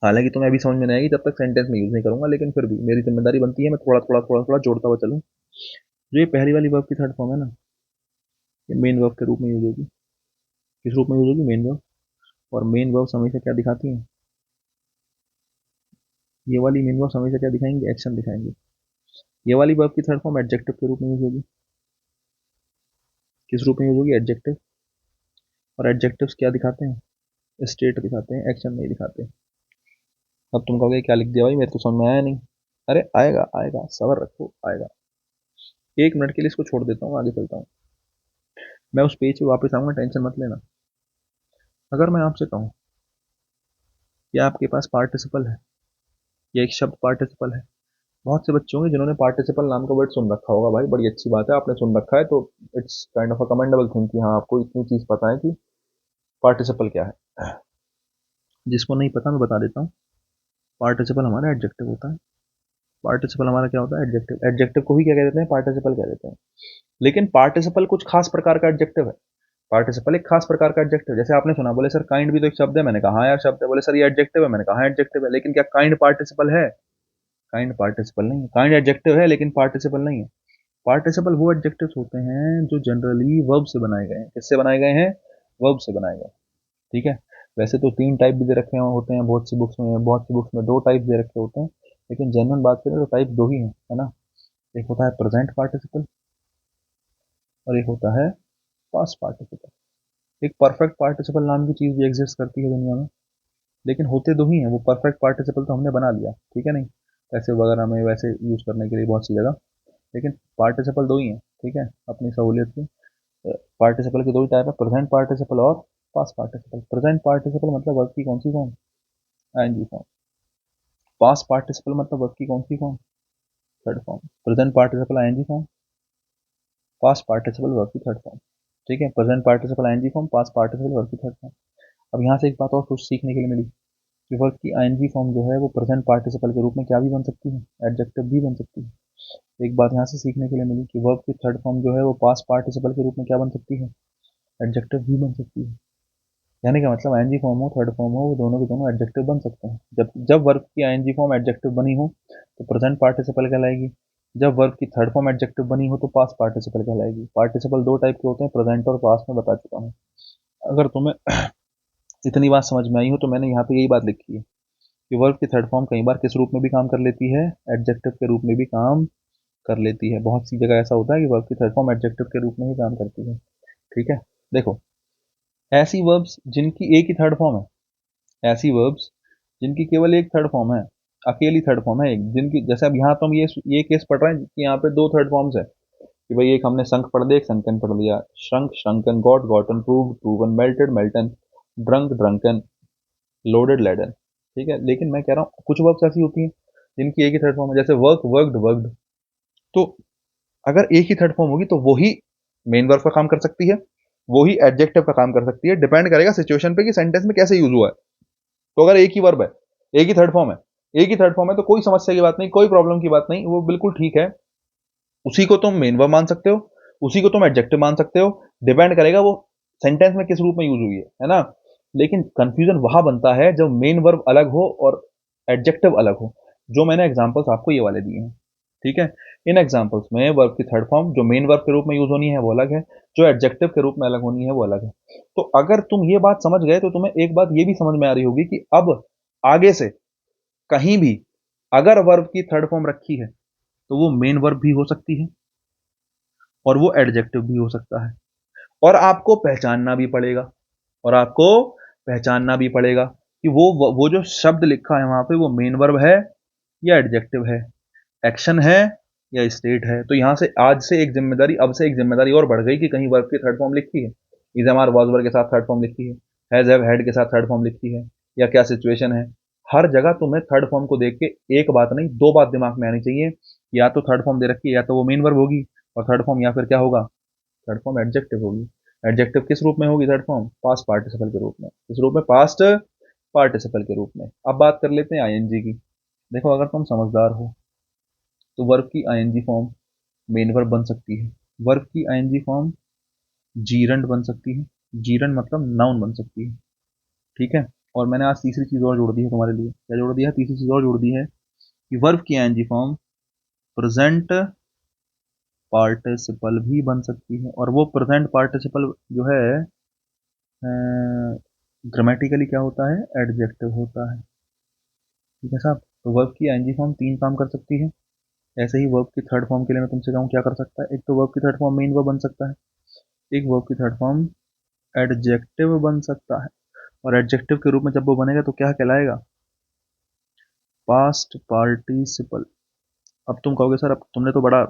हालांकि तुम्हें अभी समझ में नहीं आएगी जब तक सेंटेंस में यूज नहीं करूंगा, लेकिन फिर भी मेरी जिम्मेदारी बनती है मैं थोड़ा थोड़ा थोड़ा थोड़ा जोड़ता हुआ चलूं। जो ये पहली वाली वर्ब की थर्ड फॉर्म है ना, ये मेन वर्ब के रूप में यूज होगी। किस रूप में यूज होगी? Main verb. और मेन वर्ब हमेशा क्या दिखाती हैं? ये वाली मेन वर्ब हमेशा क्या दिखाएंगे? एक्शन दिखाएंगे। ये वाली वर्ब की थर्ड फॉर्म एडजेक्टिव के रूप में यूज होगी। किस रूप में यूज होगी? एडजेक्टिव। और एडजेक्टिव्स क्या दिखाते हैं? स्टेट दिखाते हैं, एक्शन नहीं दिखाते। अब तुम कहोगे क्या लिख दिया भाई, मेरे तो समझ में आया नहीं। अरे आएगा आएगा, सबर रखो, आएगा। एक मिनट के लिए इसको छोड़ देता हूँ, आगे चलता हूँ। मैं उस पेज पे वापस आऊंगा, टेंशन मत लेना। अगर मैं आपसे कहूँ कि आपके पास पार्टिसिपल है, या एक शब्द पार्टिसिपल है। बहुत से बच्चे होंगे जिन्होंने पार्टिसिपल नाम का वर्ड सुन रखा होगा। भाई बड़ी अच्छी बात है, आपने सुन रखा है तो it's kind of a commendable thing कि हाँ आपको इतनी चीज पता है कि पार्टिसिपल क्या है। जिसको नहीं पता मैं बता देता हूँ। पार्टिसिपल हमारा एडजेक्टिव होता है। पार्टिसिपल हमारा क्या होता है? एडजेक्टिव। एडजेक्टिव को ही क्या कह देते हैं? पार्टिसिपल कह देते हैं। लेकिन पार्टिसिपल कुछ खास प्रकार का एडजेक्टिव है। पार्टिसिपल एक खास प्रकार का एडजेक्टिव। जैसे आपने सुना, बोले सर काइंड भी तो एक शब्द है। मैंने कहा हाँ यार शब्द है। बोले सर ये एडजेक्टिव है। मैंने कहा हाँ एडजेक्टिव है। लेकिन क्या काइंड पार्टिसिपल है? काइंड पार्टिसिपल नहीं है। काइंड एडजेक्टिव है लेकिन पार्टिसिपल नहीं है। पार्टिसिपल वो एडजेक्टिव्स होते हैं जो जनरली वर्ब से बनाए गए हैं। किससे बनाए गए हैं? वर्ब से बनाए गए हैं। ठीक है। वैसे तो तीन टाइप भी दे रखे होते हैं बहुत सी बुक्स में, बहुत सी बुक्स में दो टाइप दे रखे होते हैं। लेकिन जनरल बात करें तो टाइप दो ही है ना। एक होता है प्रेजेंट पार्टिसिपल, और एक होता है पास्ट पार्टिसिपल। एक परफेक्ट पार्टिसिपल नाम की चीज भी एग्जिस्ट करती है दुनिया में, लेकिन होते दो ही हैं। वो परफेक्ट पार्टिसिपल तो हमने बना लिया, ठीक है नहीं, पैसे वगैरह में वैसे यूज करने के लिए बहुत सी जगह। लेकिन पार्टिसिपल दो ही हैं, ठीक है, अपनी सहूलियत की। पार्टिसिपल के दो ही टाइप है, प्रेजेंट पार्टिसिपल और पास्ट पार्टिसिपल। प्रेजेंट पार्टिसिपल मतलब वर्ब की कौन सी form? ING form. Past participle मतलब वर्ब की कौन सी form? Third form. Present participle ING form, past participle verb की थर्ड फॉर्म। ठीक है। Present participle ING form, past participle verb की थर्ड फॉर्म। अब यहाँ से एक बात और कुछ सीखने के लिए मिली कि वर्ब की आईएनजी फॉर्म जो है वो प्रेजेंट पार्टिसिपल के रूप में क्या भी बन सकती है? एडजेक्टिव भी बन सकती है। एक बात यहाँ से सीखने के लिए मिली कि वर्ब की थर्ड फॉर्म जो है वो पास्ट पार्टिसिपल के रूप में क्या बन सकती है? एडजेक्टिव भी बन सकती है। कहने का मतलब आईएनजी फॉर्म हो थर्ड फॉर्म हो, वो दोनों के दोनों एडजेक्टिव बन सकते हैं। जब जब वर्ब की आईएनजी फॉर्म एडजेक्टिव बनी हो तो प्रेजेंट पार्टिसिपल कहलाएगी। जब वर्ब की थर्ड फॉर्म एडजेक्टिव बनी हो तो पास्ट पार्टिसिपल कहलाएगी। पार्टिसिपल दो टाइप के होते हैं, प्रेजेंट और पास्ट में बता चुका हूँ। अगर तुम्हें इतनी बात समझ में आई हो तो मैंने यहाँ पे यही बात लिखी है कि वर्ब की थर्ड फॉर्म कई बार किस रूप में भी काम कर लेती है? एडजेक्टिव के रूप में भी काम कर लेती है। बहुत सी जगह ऐसा होता है कि वर्ब की थर्ड फॉर्म एडजेक्टिव के रूप में ही काम करती है। ठीक है। देखो, ऐसी वर्ब्स जिनकी एक ही थर्ड फॉर्म है, ऐसी वर्ब्स जिनकी केवल एक थर्ड फॉर्म है, अकेली थर्ड फॉर्म है, एक जिनकी, जैसे अब यहाँ तो हम ये केस पढ़ रहे हैं कि यहाँ पे दो थर्ड फॉर्म्स है कि भाई एक हमने संक पढ़ दिया, एक संकन पढ़ लिया, shrunk shrunken, got gotten, prove proven, melted molten, drunk drunken, loaded laden. ठीक है, लेकिन मैं कह रहा हूँ कुछ वर्ब्स ऐसी होती हैं जिनकी एक ही थर्ड फॉर्म है, जैसे वर्क वर्कड वर्कड। तो अगर एक ही थर्ड फॉर्म होगी तो वही मेन वर्ब का काम कर सकती है, वही एडजेक्टिव का काम कर सकती है, डिपेंड करेगा सिचुएशन पे कि सेंटेंस में कैसे यूज हुआ है। तो अगर एक ही वर्ब है, एक ही थर्ड फॉर्म है, एक ही थर्ड फॉर्म है, तो कोई समस्या की बात नहीं, कोई प्रॉब्लम की बात नहीं, वो बिल्कुल ठीक है। उसी को तुम मेन वर्ब मान सकते हो, उसी को तुम एडजेक्टिव मान सकते हो, डिपेंड करेगा वो सेंटेंस में किस रूप में यूज हुई है ना। लेकिन कंफ्यूजन वहां बनता है जब मेन वर्ब अलग हो और एडजेक्टिव अलग हो, जो मैंने एग्जांपल्स आपको ये वाले दिए हैं। ठीक है, इन एग्जांपल्स में वर्ब की थर्ड फॉर्म जो मेन वर्ब के रूप में यूज होनी है वो अलग है, जो एडजेक्टिव के रूप में अलग होनी है वो अलग है। तो अगर तुम ये बात समझ गए तो तुम्हें एक बात ये भी समझ में आ रही होगी कि अब आगे से कहीं भी अगर वर्ब की थर्ड फॉर्म रखी है तो वो मेन वर्ब भी हो सकती है और वो एडजेक्टिव भी हो सकता है, और आपको पहचानना भी पड़ेगा, और आपको पहचानना भी पड़ेगा कि वो जो शब्द लिखा है वहां पे वो मेन वर्ब है या एडजेक्टिव है, एक्शन है या स्टेट है। तो यहां से आज से एक जिम्मेदारी, अब से एक जिम्मेदारी और बढ़ गई कि कहीं वर्ब की थर्ड फॉर्म लिखी है, is am are was verb के साथ थर्ड फॉर्म लिखी है, हैज हैव हैड के साथ थर्ड फॉर्म लिखी है, या क्या सिचुएशन है। हर जगह तुम्हें थर्ड फॉर्म को देख के एक बात नहीं दो बात दिमाग में आनी चाहिए, या तो थर्ड फॉर्म दे रखी है या तो वो मेन वर्ब होगी, और थर्ड फॉर्म या फिर क्या होगा, थर्ड फॉर्म एडजेक्टिव होगी। एडजेक्टिव किस रूप में होगी, थर्ड फॉर्म पास्ट पार्टिसिपल के रूप में, किस रूप में, पास्ट पार्टिसिपल के रूप में। अब बात कर लेते हैं आईएनजी की। देखो अगर तुम समझदार हो तो वर्ब की आईएनजी फॉर्म मेन वर्ब बन सकती है, वर्ब की आईएनजी फॉर्म जीरंड बन सकती है, जीरंड मतलब नाउन बन सकती है। ठीक है, और मैंने आज तीसरी चीज और जोड़ दी है तुम्हारे लिए, क्या जोड़ दिया है, तीसरी चीज और जोड़ दी है कि वर्ब की आईएनजी फॉर्म प्रेजेंट पार्टिसिपल भी बन सकती है, और वो प्रेजेंट पार्टिसिपल जो है ग्रामेटिकली क्या होता है, एडजेक्टिव होता है। ठीक है साहब, तो वर्ब की आईएनजी फॉर्म तीन काम कर सकती है। ऐसे ही वर्ब की थर्ड फॉर्म के लिए मैं तुमसे कहूँ क्या कर सकता है, एक तो वर्ब की थर्ड फॉर्म मेन वर्ब बन सकता है, एक वर्ब की थर्ड फॉर्म एडजेक्टिव बन सकता है, और एडजेक्टिव के रूप में जब वो बनेगा तो क्या कहलाएगा, पास्ट पार्टिसिपल। अब तुम कहोगे सर अब तुमने तो बड़ा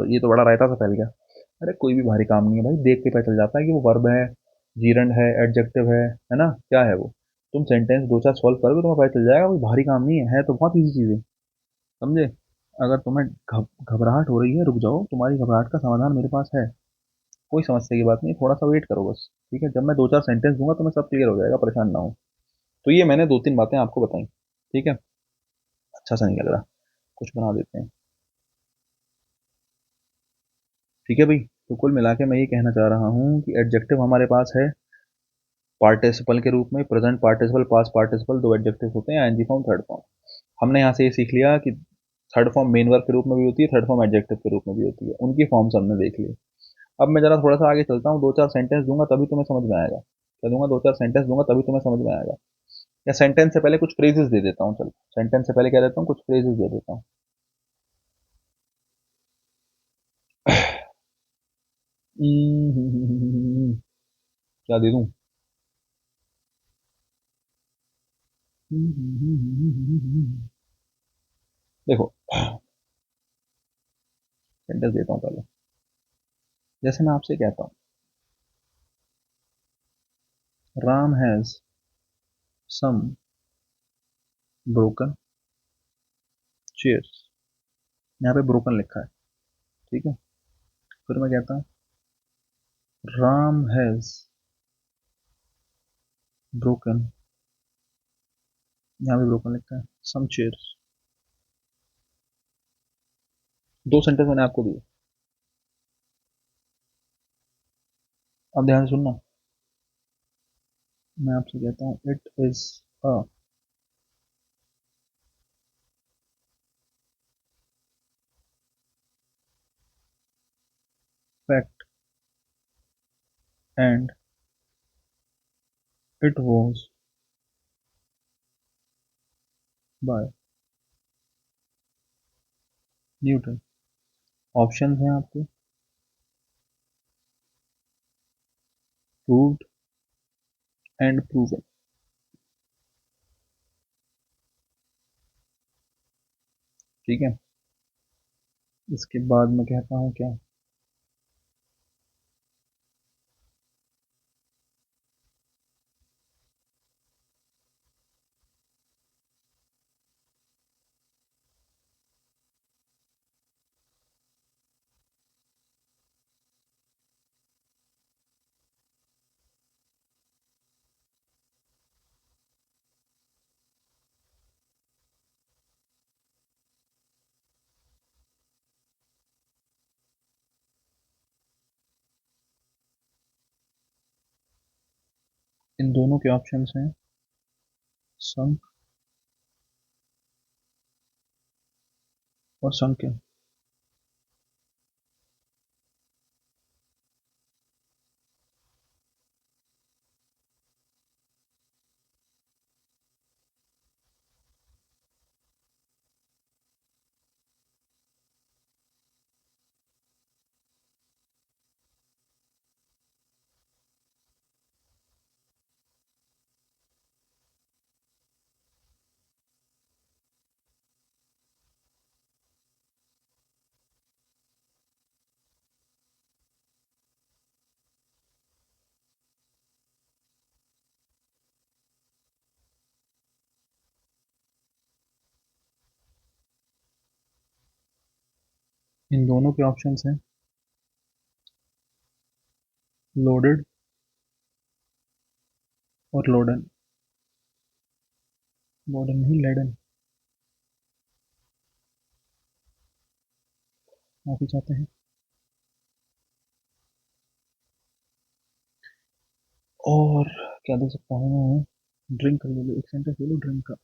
ये तो बड़ा रायता सा फैल गया। अरे कोई भी भारी काम नहीं है भाई, देख के पता चल जाता है कि वो वर्ब है, जीरंड है, एडजेक्टिव है ना, क्या है वो। तुम सेंटेंस दो चार सॉल्व करोगे तुम्हें पता चल जाएगा, कोई भारी काम नहीं है तो बहुत ईजी चीज़ है। समझे। अगर तुम्हें घबराहट हो रही है रुक जाओ, तुम्हारी घबराहट का समाधान मेरे पास है, कोई समस्या की बात नहीं, थोड़ा सा वेट करो बस। ठीक है, जब मैं दो चार सेंटेंस दूंगा तुम्हें सब क्लियर हो जाएगा, परेशान ना हो। तो ये मैंने दो तीन बातें आपको बताई। ठीक है, अच्छा सा नहीं लग रहा, कुछ बना देते हैं। ठीक है भाई, तो कुल मिला के मैं ये कहना चाह रहा हूँ कि एडजेक्टिव हमारे पास है पार्टिसिपल के रूप में, प्रेजेंट पार्टिसिपल, पास्ट पार्टिसिपल, दो एडजेक्टिव होते हैं, एनजी फॉर्म, थर्ड फॉर्म। हमने यहाँ से ये सीख लिया कि थर्ड फॉर्म मेन वर्ब के रूप में भी होती है, थर्ड फॉर्म एडजेक्टिव के रूप में भी होती है, उनकी फॉर्म्स हमने देख ली। अब मैं जरा थोड़ा सा आगे चलता हूँ, दो चार सेंटेंस दूंगा तभी तुम्हें समझ में आएगा, क्या दूंगा, दो चार सेंटेंस दूंगा तभी तुम्हें समझ में आएगा। या सेंटेंस से पहले कुछ फ्रेजेस दे देता हूँ, चलो सेंटेंस से पहले क्या देता हूँ, कुछ फ्रेजेस दे देता हूँ। क्या दे दूं, देखो सेंटेंस देता हूँ पहले। जैसे मैं आपसे कहता हूँ, Ram has some broken chairs, यहाँ पे ब्रोकन लिखा है। ठीक है, फिर मैं कहता हूँ राम हैज ब्रोकन, यहाँ पे ब्रोकन लिखा है, सम चेयर्स। दो सेंटेंस मैंने आपको दिए, अब ध्यान से सुनना। मैं आपसे कहता हूँ it is a fact and it was by Newton. Option हैं आपके, प्रूव्ड, एंड प्रूवन। ठीक है, इसके बाद मैं कहता हूँ क्या, इन दोनों के ऑप्शंस हैं संक और संक्य। इन दोनों के ऑप्शंस हैं लोडेड और लोडन। लोडन नहीं, लेडन। माफी चाहते हैं। और क्या दे सकता हूँ मैं, ड्रिंक कर ले लो, एक सेंटेंस ले लो ड्रिंक का।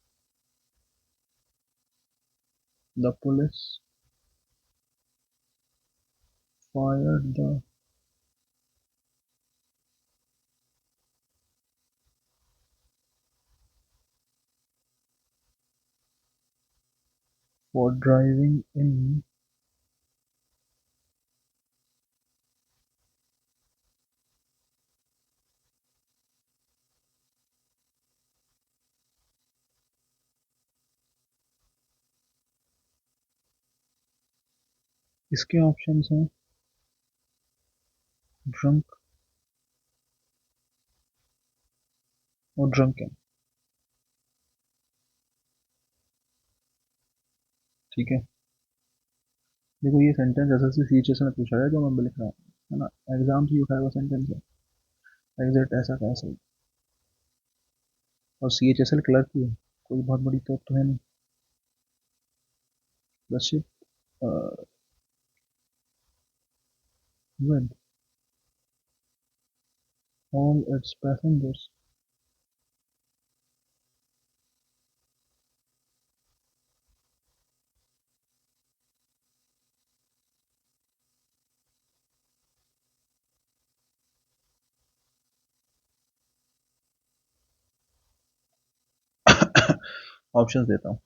The police fired the for driving in, इसके ऑप्शंस हैं ड्रंक और ड्रंकन। ठीक है, देखो ये सेंटेंस एसएससी सीएचएस में पूछा गया जो मैं लिख रहा हूँ, है ना, एग्जाम से ही उठाया हुआ सेंटेंस है, एग्जैक्ट ऐसा कैसे ही। और सीएचएसएल क्लर्क की है, कोई बहुत बड़ी तो है नहीं, बस ship with all it's passengers. Options देता हूँ।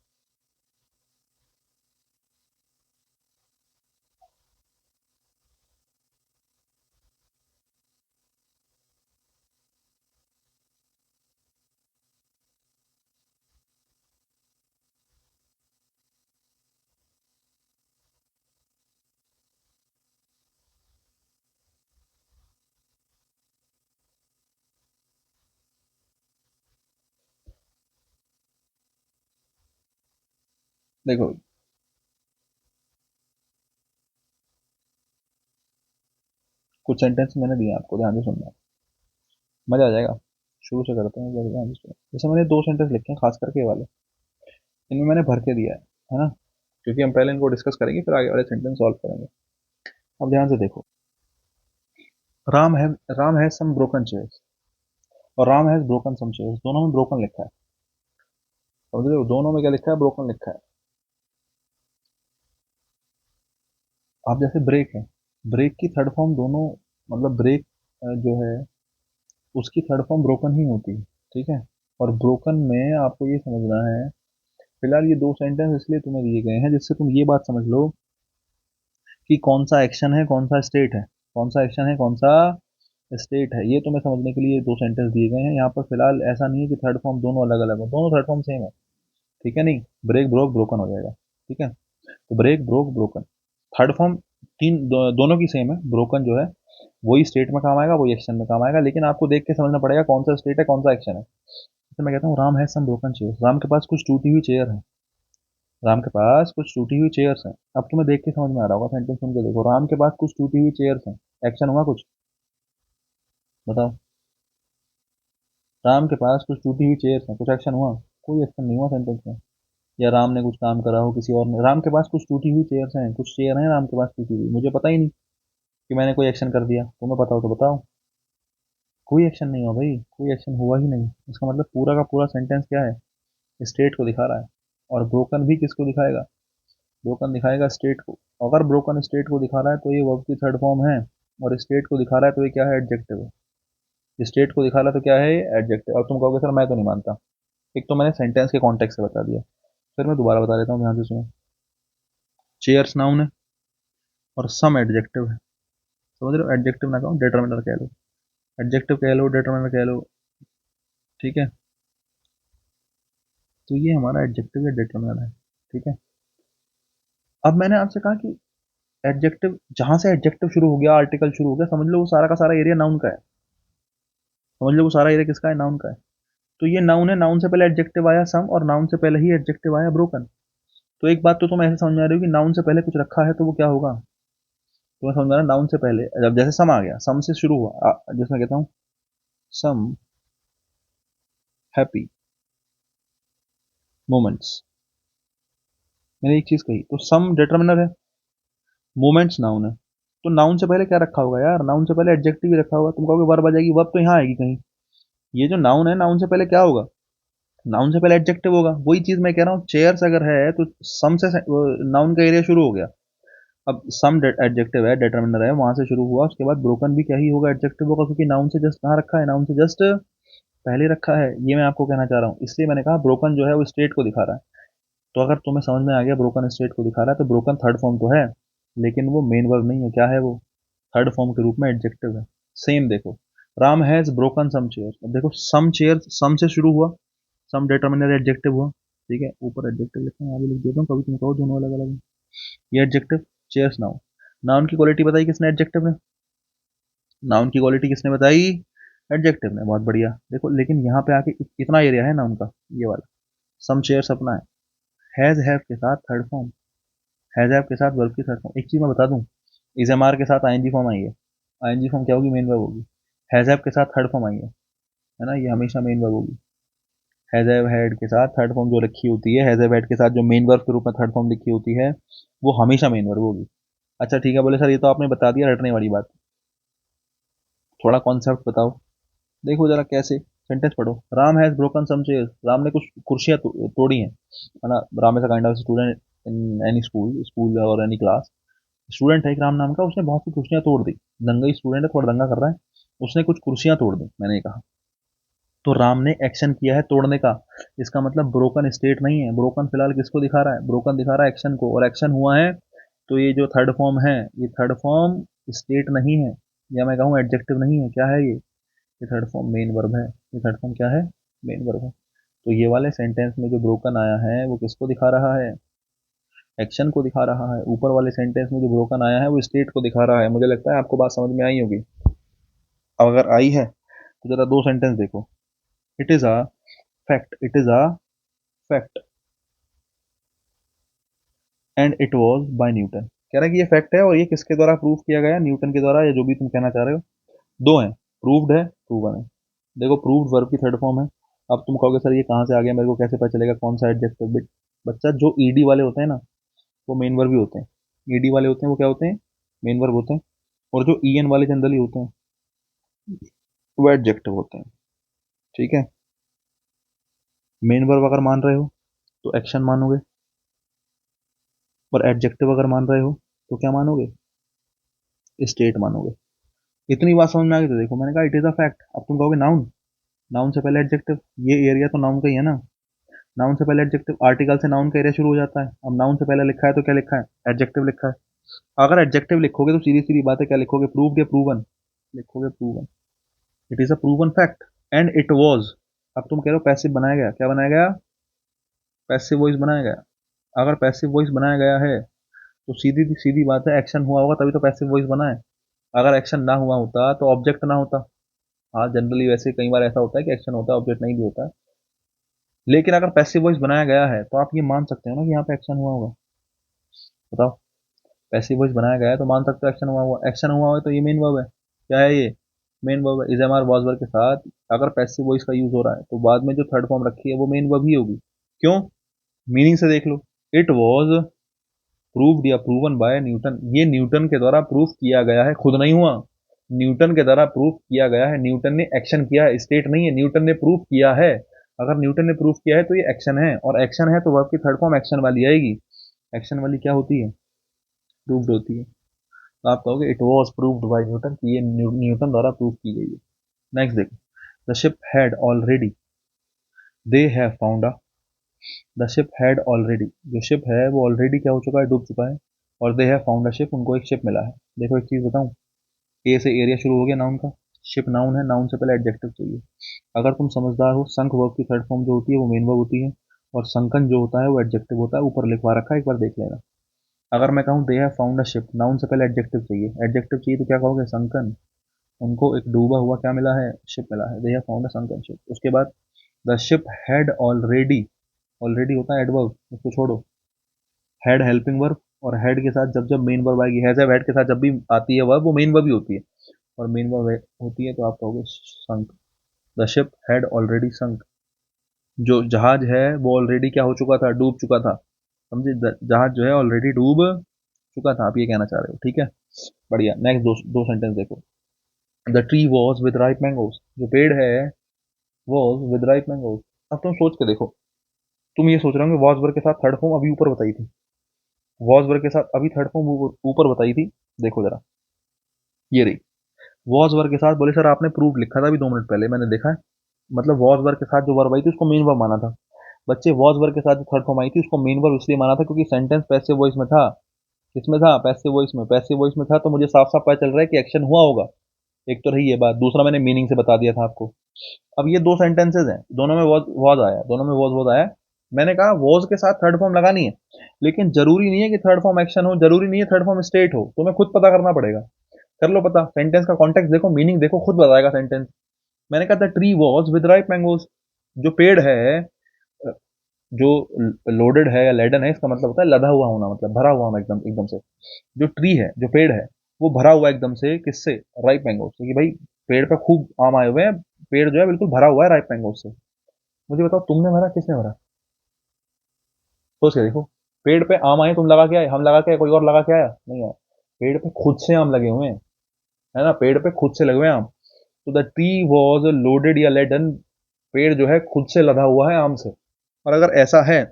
देखो कुछ सेंटेंस मैंने दिए आपको, ध्यान से सुनना, मजा आ जाएगा। शुरू से करते हैं, ध्यान से सुनो। जैसे मैंने दो सेंटेंस लिखे हैं, खास करके ये वाले, इनमें मैंने भर के दिया है ना, क्योंकि हम पहले इनको डिस्कस करेंगे फिर आगे वाले सेंटेंस सॉल्व करेंगे। अब ध्यान से देखो, राम है, Ram has some broken chairs और Ram has broken some chairs, दोनों में ब्रोकन लिखा है। समझ रहे हो, दोनों में क्या लिखा है, ब्रोकन लिखा है। आप जैसे ब्रेक है, ब्रेक की थर्ड फॉर्म दोनों, मतलब ब्रेक जो है उसकी थर्ड फॉर्म ब्रोकन ही होती है। ठीक है, और ब्रोकन में आपको ये समझना है, फिलहाल ये दो सेंटेंस इसलिए तुम्हें दिए गए हैं जिससे तुम ये बात समझ लो कि कौन सा एक्शन है कौन सा स्टेट है, कौन सा एक्शन है कौन सा स्टेट है, ये तुम्हें समझने के लिए दो सेंटेंस दिए गए हैं यहाँ पर। फिलहाल ऐसा नहीं है कि थर्ड फॉर्म दोनों अलग अलग हो, दोनों थर्ड फॉर्म सेम है, ठीक है। नहीं, ब्रेक ब्रोक ब्रोकन हो जाएगा, ठीक है। तो break broke broken third form दोनों की सेम है। ब्रोकन जो है वही स्टेट में काम आएगा, वही एक्शन में काम आएगा, लेकिन आपको देख के समझना पड़ेगा कौन सा स्टेट है कौन सा एक्शन है। जैसे मैं कहता हूँ राम है सम ब्रोकन चेयर, राम के पास कुछ टूटी हुई चेयर है, राम के पास कुछ टूटी हुई चेयर्स हैं। अब तुम्हें देख के समझ में आ रहा होगा, सेंटेंस सुन के देखो, राम के पास कुछ टूटी हुई चेयर्स हैं, एक्शन हुआ कुछ, बताओ। राम के पास कुछ टूटी हुई चेयर्स हैं, कुछ एक्शन हुआ? कोई एक्शन नहीं हुआ सेंटेंस में। या राम ने कुछ काम करा हो किसी और ने, राम के पास कुछ टूटी हुई चेयर्स हैं, कुछ चेयर हैं राम के पास टूटी हुई, मुझे पता ही नहीं कि मैंने कोई एक्शन कर दिया, तुम्हें पता हो तो बताओ। कोई एक्शन नहीं हुआ भाई, कोई एक्शन हुआ ही नहीं। इसका मतलब पूरा का पूरा सेंटेंस क्या है, स्टेट को दिखा रहा है। और ब्रोकन भी किसको दिखाएगा, ब्रोकन दिखाएगा स्टेट को। अगर ब्रोकन स्टेट को दिखा रहा है तो ये वर्ब की थर्ड फॉर्म है, और स्टेट को दिखा रहा है तो ये क्या है, एडजेक्टिव है। स्टेट को दिखा रहा है तो क्या है, एडजेक्टिव। और तुम कहोगे सर मैं तो नहीं मानता। एक तो मैंने सेंटेंस के कॉन्टेक्स्ट से बता दिया, फिर मैं दोबारा बता देता हूँ, ध्यान से सुनो। चेयर्स नाउन है और सम एडजेक्टिव है, समझ रहे हो। एडजेक्टिव ना कहो, डिटर्मिनर कह लो, एडजेक्टिव कह लो, डिटर्मिनर कह लो, ठीक है। तो ये हमारा एडजेक्टिव या डिटर्मिनर है, ठीक है। अब मैंने आपसे कहा कि एडजेक्टिव, जहां से एडजेक्टिव शुरू हो गया, आर्टिकल शुरू हो गया, समझ लो वो सारा का सारा एरिया नाउन का है। समझ लो वो सारा एरिया किसका है, नाउन का है। तो ये नाउन है, नाउन से पहले एडजेक्टिव आया सम, और नाउन से पहले ही एडजेक्टिव आया ब्रोकन। तो एक बात तो तुम ऐसे समझ में आ रही हो कि नाउन से पहले कुछ रखा है तो वो क्या होगा, तुम्हें समझ में आ रहा है। नाउन से पहले जब जैसे सम आ गया, सम से शुरू हुआ, जिसमें कहता हूँ सम हैप्पी मोमेंट्स, मैंने एक चीज कही, तो सम डिटर्मिनर है, मोमेंट्स नाउन है। तो नाउन से पहले क्या रखा होगा यार, नाउन से पहले एडजेक्टिव ही रखा होगा। तुम कहोगे वर्ब आ जाएगी, वर्ब तो यहाँ आएगी कहीं। ये जो नाउन है, नाउन से पहले क्या होगा, नाउन से पहले एडजेक्टिव होगा। वही चीज मैं कह रहा हूँ, चेयर्स अगर है तो सम से नाउन का एरिया शुरू हो गया। अब सम एडजेक्टिव है, डिटर्मिनर है, वहां से शुरू हुआ, उसके बाद ब्रोकन भी क्या ही होगा, एडजेक्टिव होगा, क्योंकि नाउन से जस्ट कहाँ रखा है, नाउन से जस्ट पहले रखा है। ये मैं आपको कहना चाह रहा हूँ, इसलिए मैंने कहा ब्रोकन जो है वो स्टेट को दिखा रहा है। तो अगर तुम्हें समझ में आ गया ब्रोकन स्टेट को दिखा रहा है, तो ब्रोकन थर्ड फॉर्म तो है, लेकिन वो मेन वर्ब नहीं है। क्या है वो, थर्ड फॉर्म के रूप में एडजेक्टिव है। सेम देखो, Ram has broken some chairs. अब देखो सम चेयर्स, सम से शुरू हुआ, सम डिटर्मिनर एडजेक्टिव हुआ, ठीक है। ऊपर एडजेक्टिव लिखता हूँ, आगे लिख देता हूँ, कभी तुम कहो दोनों अलग अलग है। ये एडजेक्टिव, चेयर्स नाउन। नाउन की क्वालिटी बताई किसने, एडजेक्टिव ने। नाउन की क्वालिटी किसने बताई, एडजेक्टिव ने। बहुत बढ़िया। देखो लेकिन यहाँ पे आके इतना एरिया है नाउन का, ये वाला। सम चेयर्स अपना है, हैज हैव के साथ थर्ड फॉर्म, हैज हैव के साथ वर्ब की थर्ड फॉर्म। एक चीज मैं बता दूं, इज एम आर के साथ आईएनजी फॉर्म आई है। आईएनजी फॉर्म क्या होगी, मेन वर्ब होगी। हैज हैव के साथ थर्ड फॉर्म आई है ना, ये हमेशा मेन वर्ब होगी। हैज हैव हैड के साथ थर्ड फॉर्म जो रखी होती है, हैज हैव हैड के साथ जो मेन वर्ब के रूप में थर्ड फॉर्म लिखी होती है, वो हमेशा मेन वर्ब होगी। अच्छा ठीक है, बोले सर ये तो आपने बता दिया रटने वाली बात, थोड़ा कॉन्सेप्ट बताओ। देखो जरा कैसे, सेंटेंस पढ़ो। Ram has broken some chairs, Ram ने कुछ कुर्सियां तोड़ी हैं, है ना। Ram is a kind of student in any school, school और एनी क्लास। स्टूडेंट है एक राम नाम का, उसने बहुत सी कुर्सियां तोड़ दी। दंगई स्टूडेंट है, थोड़ा दंगा कर रहा है, उसने कुछ कुर्सियां तोड़ दी, मैंने कहा। तो राम ने एक्शन किया है तोड़ने का, इसका मतलब ब्रोकन स्टेट नहीं है। ब्रोकन फिलहाल किसको दिखा रहा है, ब्रोकन दिखा रहा है एक्शन को, और एक्शन हुआ है। तो ये जो थर्ड फॉर्म है, ये थर्ड फॉर्म स्टेट नहीं है, या मैं कहूँ एडजेक्टिव नहीं है। क्या है ये थर्ड फॉर्म मेन वर्ब है। ये थर्ड फॉर्म क्या है, मेन वर्ब है। तो ये वाले सेंटेंस में जो ब्रोकन आया है वो किसको दिखा रहा है, एक्शन को दिखा रहा है। ऊपर वाले सेंटेंस में जो ब्रोकन आया है वो स्टेट को दिखा रहा है। मुझे लगता है आपको बात समझ में आई होगी। अब अगर आई है तो जरा दो सेंटेंस देखो। It is a fact, it is a fact and it was by Newton. कह रहा है कि ये फैक्ट है और ये किसके द्वारा प्रूव किया गया, न्यूटन के द्वारा, या जो भी तुम कहना चाह रहे हो। दो हैं, प्रूव्ड है, प्रूवन है। देखो प्रूव्ड वर्ब की थर्ड फॉर्म है। अब तुम कहोगे सर ये कहाँ से आ गया, मेरे को कैसे पता चलेगा कौन सा एडजेक्टिव। बिट बच्चा, जो ईडी वाले होते हैं ना, वो मेन वर्ब भी होते हैं। ईडी वाले होते हैं वो क्या होते हैं, मेन वर्ब होते हैं। और जो ईएन वाले जनरली होते हैं वो एडजेक्टिव होते हैं, ठीक है। मेन वर्ब अगर मान रहे हो तो एक्शन मानोगे, और एडजेक्टिव अगर मान रहे हो तो क्या मानोगे, स्टेट मानोगे। इतनी बात समझ में आ गई। तो देखो मैंने कहा इट इज अ फैक्ट। अब तुम कहोगे नाउन, नाउन से पहले एडजेक्टिव, ये एरिया तो नाउन का ही है ना। नाउन से पहले एडजेक्टिव, आर्टिकल से नाउन का एरिया शुरू हो जाता है। अब नाउन से पहले लिखा है तो क्या लिखा है, एडजेक्टिव लिखा है। अगर एडजेक्टिव लिखोगे तो सीधी सीधी बात है, क्या लिखोगे, प्रूव्ड या प्रूवन, लिखोगे proven. It is a proven fact and it was. अब तुम कह रहे हो पैसिव बनाया गया, क्या बनाया गया? पैसिव वॉइस बनाया गया। अगर पैसिव वॉइस बनाया गया है तो सीधी सीधी बात है, एक्शन हुआ होगा तभी तो पैसिव वॉइस बना है। अगर एक्शन ना हुआ होता तो ऑब्जेक्ट ना होता। हाँ जनरली वैसे कई बार ऐसा होता है कि एक्शन होता है ऑब्जेक्ट नहीं भी होता है, लेकिन अगर पैसिव वॉइस बनाया गया है तो आप ये मान सकते हो ना कि यहाँ पे एक्शन हुआ होगा। बताओ, पैसिव वॉइस बनाया गया है तो मान सकते हो एक्शन हुआ हुआ, एक्शन हुआ हुआ है तो ये मेन वर्ब है। क्या है ये? मेन वर्ब है। Is am are was verb के साथ अगर पैसिव वॉइस का यूज हो रहा है तो बाद में जो थर्ड फॉर्म रखी है वो मेन वर्ब ही होगी। क्यों? मीनिंग से देख लो। इट वॉज प्रूव्ड या प्रूवन बाय न्यूटन, ये न्यूटन के द्वारा प्रूफ किया गया है, खुद नहीं हुआ। न्यूटन के द्वारा प्रूफ किया गया है, न्यूटन ने एक्शन किया है, स्टेट नहीं है, न्यूटन ने प्रूफ किया है। अगर न्यूटन ने प्रूफ किया है तो ये एक्शन है, और एक्शन है तो वर्ब की थर्ड फॉर्म एक्शन वाली आएगी। एक्शन वाली क्या होती है? प्रूव्ड होती है। तो आप कहोगे it was proved bye Newton, कि ये न्यूटन द्वारा प्रूफ की गई है। नेक्स्ट देखो, the ship had already, they have found a, the ship had already, जो शिप है वो ऑलरेडी क्या हो चुका है? डूब चुका है। और they have found a ship, उनको एक शिप मिला है। देखो एक चीज बताऊं, ए से एरिया शुरू हो गया नाउन का, शिप नाउन है, नाउन से पहले एडजेक्टिव चाहिए। अगर तुम समझदार हो, संक वर्ब की थर्ड फॉर्म जो होती है वो मेन वर्ब होती है, और संकन जो होता है वो एडजेक्टिव होता है, ऊपर लिखवा रखा है, एक बार देख लेना। अगर मैं कहूँ they have found a ship, noun से पहले एडजेक्टिव चाहिए, एडजेक्टिव चाहिए तो क्या कहोगे? संकन। उनको एक डूबा हुआ क्या मिला है? शिप मिला है। They have found a sunken ship. उसके बाद the ship had already, already होता है एडवर्ब, उसको छोड़ो। हैड हेल्पिंग वर्ब, और हेड के साथ जब जब मेन वर्ब आएगी, हैज हैव हैड के साथ जब भी आती है वर्ब वो मेन वर्ब ही होती है, और मेन वर्ब होती है तो आप कहोगे संक। द शिप हैड ऑलरेडी संक, जो जहाज है वो ऑलरेडी क्या हो चुका था? डूब चुका था। समझे? जहाज जो है ऑलरेडी डूब चुका था, आप ये कहना चाह रहे हो, ठीक है। बढ़िया। नेक्स्ट दो दो सेंटेंस देखो। The tree was with ripe mangoes, जो पेड़ है वॉज विद राइप मैंगोज। अब तुम सोच के देखो, तुम ये सोच रहे होंगे वॉज वर्ग के साथ थर्ड फॉर्म अभी ऊपर बताई थी, वॉज वर्ग के साथ अभी थर्ड फॉर्म ऊपर बताई थी। देखो जरा, ये रही वॉज वर्ग के साथ। बोले सर आपने प्रूफ लिखा था अभी 2 मिनट पहले, मैंने देखा है। मतलब वॉज वर्ग के साथ जो वर्ब आई थी उसको मेन वर्ब माना था। बच्चे, वॉज वर्ग के साथ जो थर्ड फॉर्म आई थी उसको मेन वर्ब इसलिए माना था क्योंकि सेंटेंस पैसिव वॉइस में था। किसमें था? पैसिव वॉइस में। पैसिव वॉइस में था तो मुझे साफ साफ पता चल रहा है कि एक्शन हुआ होगा। एक तो रही ये बात, दूसरा मैंने मीनिंग से बता दिया था आपको। अब ये दो सेंटेंसेज हैं, दोनों में वॉज वॉज आया, दोनों में वॉज वॉज आया। मैंने कहा वॉज के साथ थर्ड फॉर्म लगानी है, लेकिन जरूरी नहीं है कि थर्ड फॉर्म एक्शन हो, जरूरी नहीं है थर्ड फॉर्म स्टेट हो, तुम्हें खुद पता करना पड़ेगा। कर लो पता, सेंटेंस का कॉन्टेक्स्ट देखो, मीनिंग देखो, खुद बताएगा सेंटेंस। मैंने कहा था tree was with ripe mangoes, जो पेड़ है, जो लोडेड है या लेडन है, इसका मतलब होता है लदा हुआ होना, मतलब भरा हुआ होना एकदम एकदम से। जो ट्री है, जो पेड़ है, वो भरा हुआ एकदम से, किससे? राइप मैंगो से, कि भाई पेड़ पे खूब आम आए हुए हैं, पेड़ जो है बिल्कुल भरा हुआ है राइप मैंगो से। मुझे बताओ तुमने भरा किसने भरा? सोच के देखो। पेड़ पे आम आए, तुम लगा के आए, हम लगा के आए, कोई और लगा के आया? नहीं आया। पेड़ पे खुद से आम लगे हुए हैं, है ना, पेड़ पे खुद से लगे हुए हैं आम। तो द ट्री वॉज लोडेड या लेडन, पेड़ जो है खुद से लदा हुआ है आम से। और अगर ऐसा है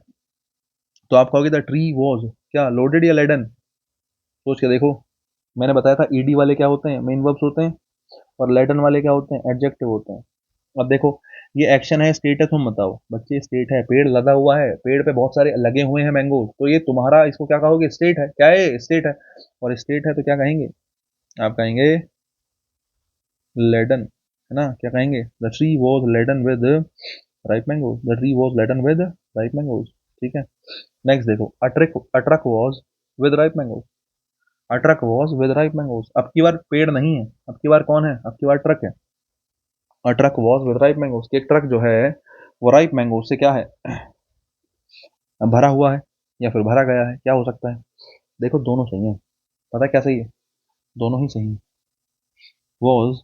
तो आप कहोगे द ट्री वॉज क्या? लोडेड या लेडन? सोच के देखो। मैंने बताया था ईडी वाले क्या होते हैं? मेन वर्ब्स होते हैं, और लेडन वाले क्या होते हैं? एडजेक्टिव होते हैं। अब देखो, ये एक्शन है, स्टेट है, तुम बताओ बच्चे। स्टेट है, पेड़ लदा हुआ है, पेड़ पे बहुत सारे लगे हुए हैं मैंगो, तो ये तुम्हारा, इसको क्या कहोगे? स्टेट है। क्या है? स्टेट है। और स्टेट है तो क्या कहेंगे? आप कहेंगे लेडन, है ना? क्या कहेंगे? The tree was laden with ripe mango, the tree was laden with ripe mangoes. ठीक है। नेक्स्ट देखो, a truck was with ripe mango, a truck was with ripe mangoes. अब की बार पेड़ नहीं है, अब की बार कौन है? अब की बार ट्रक है। A truck was with ripe mangoes, एक ट्रक जो है वो राइप मैंगोज से क्या है? भरा हुआ है, या फिर भरा गया है, क्या हो सकता है? देखो दोनों सही है। पता है क्या सही है? दोनों ही सही है। वॉज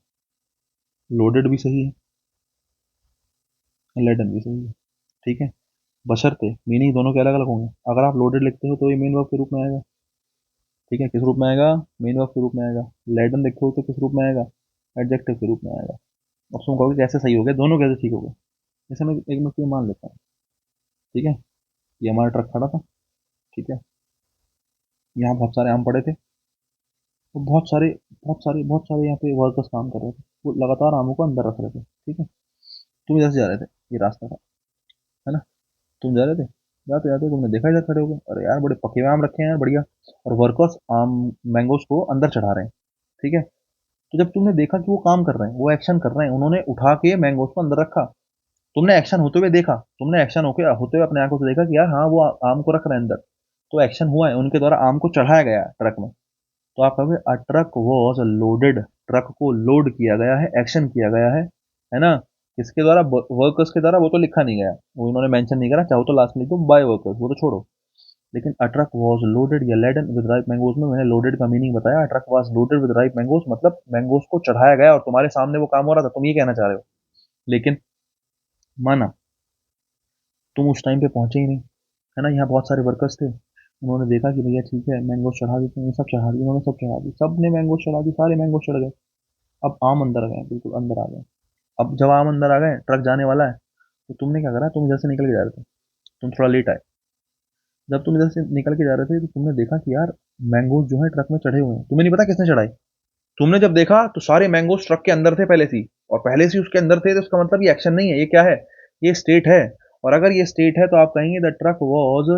लोडेड भी सही है, लेडन भी सही है। ठीक है। बशर्ते मीनिंग दोनों के अलग अलग होंगे। अगर आप लोडेड लिखते हो तो ये मेन वर्ब के रूप में आएगा। ठीक है, किस रूप में आएगा? मेन वर्ब के रूप में आएगा। लेडन लिखते हो तो किस रूप में आएगा? एडजेक्टिव के रूप में आएगा। अब तुम कहोगे कैसे सही हो गया, दोनों कैसे ठीक हो गए? जैसे मैं एक मिनट ये मान लेता हूँ। ठीक है, ये हमारा ट्रक खड़ा था। ठीक है, यहाँ बहुत सारे आम पड़े थे, तो बहुत सारे यहाँ पे वर्कर्स काम कर रहे थे, वो लगातार आमों को अंदर रख रहे थे। ठीक है, तुम इधर से जा रहे थे, ये रास्ता था, है ना? तुम जा रहे थे, जाते जाते तुमने देखा इधर खड़े हो गए, अरे यार बड़े पके हुए आम रखे हैं यार, बढ़िया। और वर्कर्स आम मैंगोस को अंदर चढ़ा रहे हैं। ठीक है, तो जब तुमने देखा कि वो काम कर रहे हैं, वो एक्शन कर रहे हैं, उन्होंने उठा के मैंगोज को अंदर रखा, तुमने एक्शन होते हुए देखा, तुमने एक्शन होते हुए अपने आंखों से देखा कि यार हाँ वो आम को रख रहे हैं अंदर, तो एक्शन हुआ है, उनके द्वारा आम को चढ़ाया गया है ट्रक में। तो आप कहोगे अ ट्रक वॉज लोडेड, ट्रक को लोड किया गया है, एक्शन किया गया है ना? किसके द्वारा? वर्कर्स के द्वारा। वो तो लिखा नहीं गया, वो इन्होंने मेंशन नहीं करा, चाहो तो लास्ट में लिख दो बाय वर्कर्स, वो तो छोड़ो। लेकिन अ ट्रक वॉज लोडेड या लेडन विद राइप मैंगोज में मैंने लोडेड का मीनिंग बताया। A truck was loaded with ripe mangoes मतलब मैंगोज को चढ़ाया गया और तुम्हारे सामने वो काम हो रहा था, तुम ये कहना चाह रहे हो। लेकिन माना तुम उस टाइम पे पहुंचे ही नहीं, है ना? यहाँ बहुत सारे वर्कर्स थे, उन्होंने देखा कि भैया ठीक है मैंगोज चढ़ा देते हैं, सब चढ़ा दी, उन्होंने सब चढ़ा दी, सब ने मैंगोज चढ़ा दी, सारे मैंगोज चढ़ गए। अब आम अंदर आ गए, बिल्कुल अंदर आ गए। अब जब आम अंदर आ गए, ट्रक जाने वाला है, तो तुमने क्या करा? तुम इधर से निकल के जा रहे थे, तुम थोड़ा लेट आए। जब तुम इधर से निकल के जा रहे थे तो तुमने देखा कि यार मैंगोज जो है ट्रक में चढ़े हुए हैं, तुम्हें नहीं पता किसने चढ़ाए। तुमने जब देखा तो सारे मैंगोज ट्रक के अंदर थे पहले से ही, और पहले से ही उसके अंदर थे, तो उसका मतलब ये एक्शन नहीं है, ये क्या है? ये स्टेट है। और अगर ये स्टेट है तो आप कहेंगे द ट्रक वॉज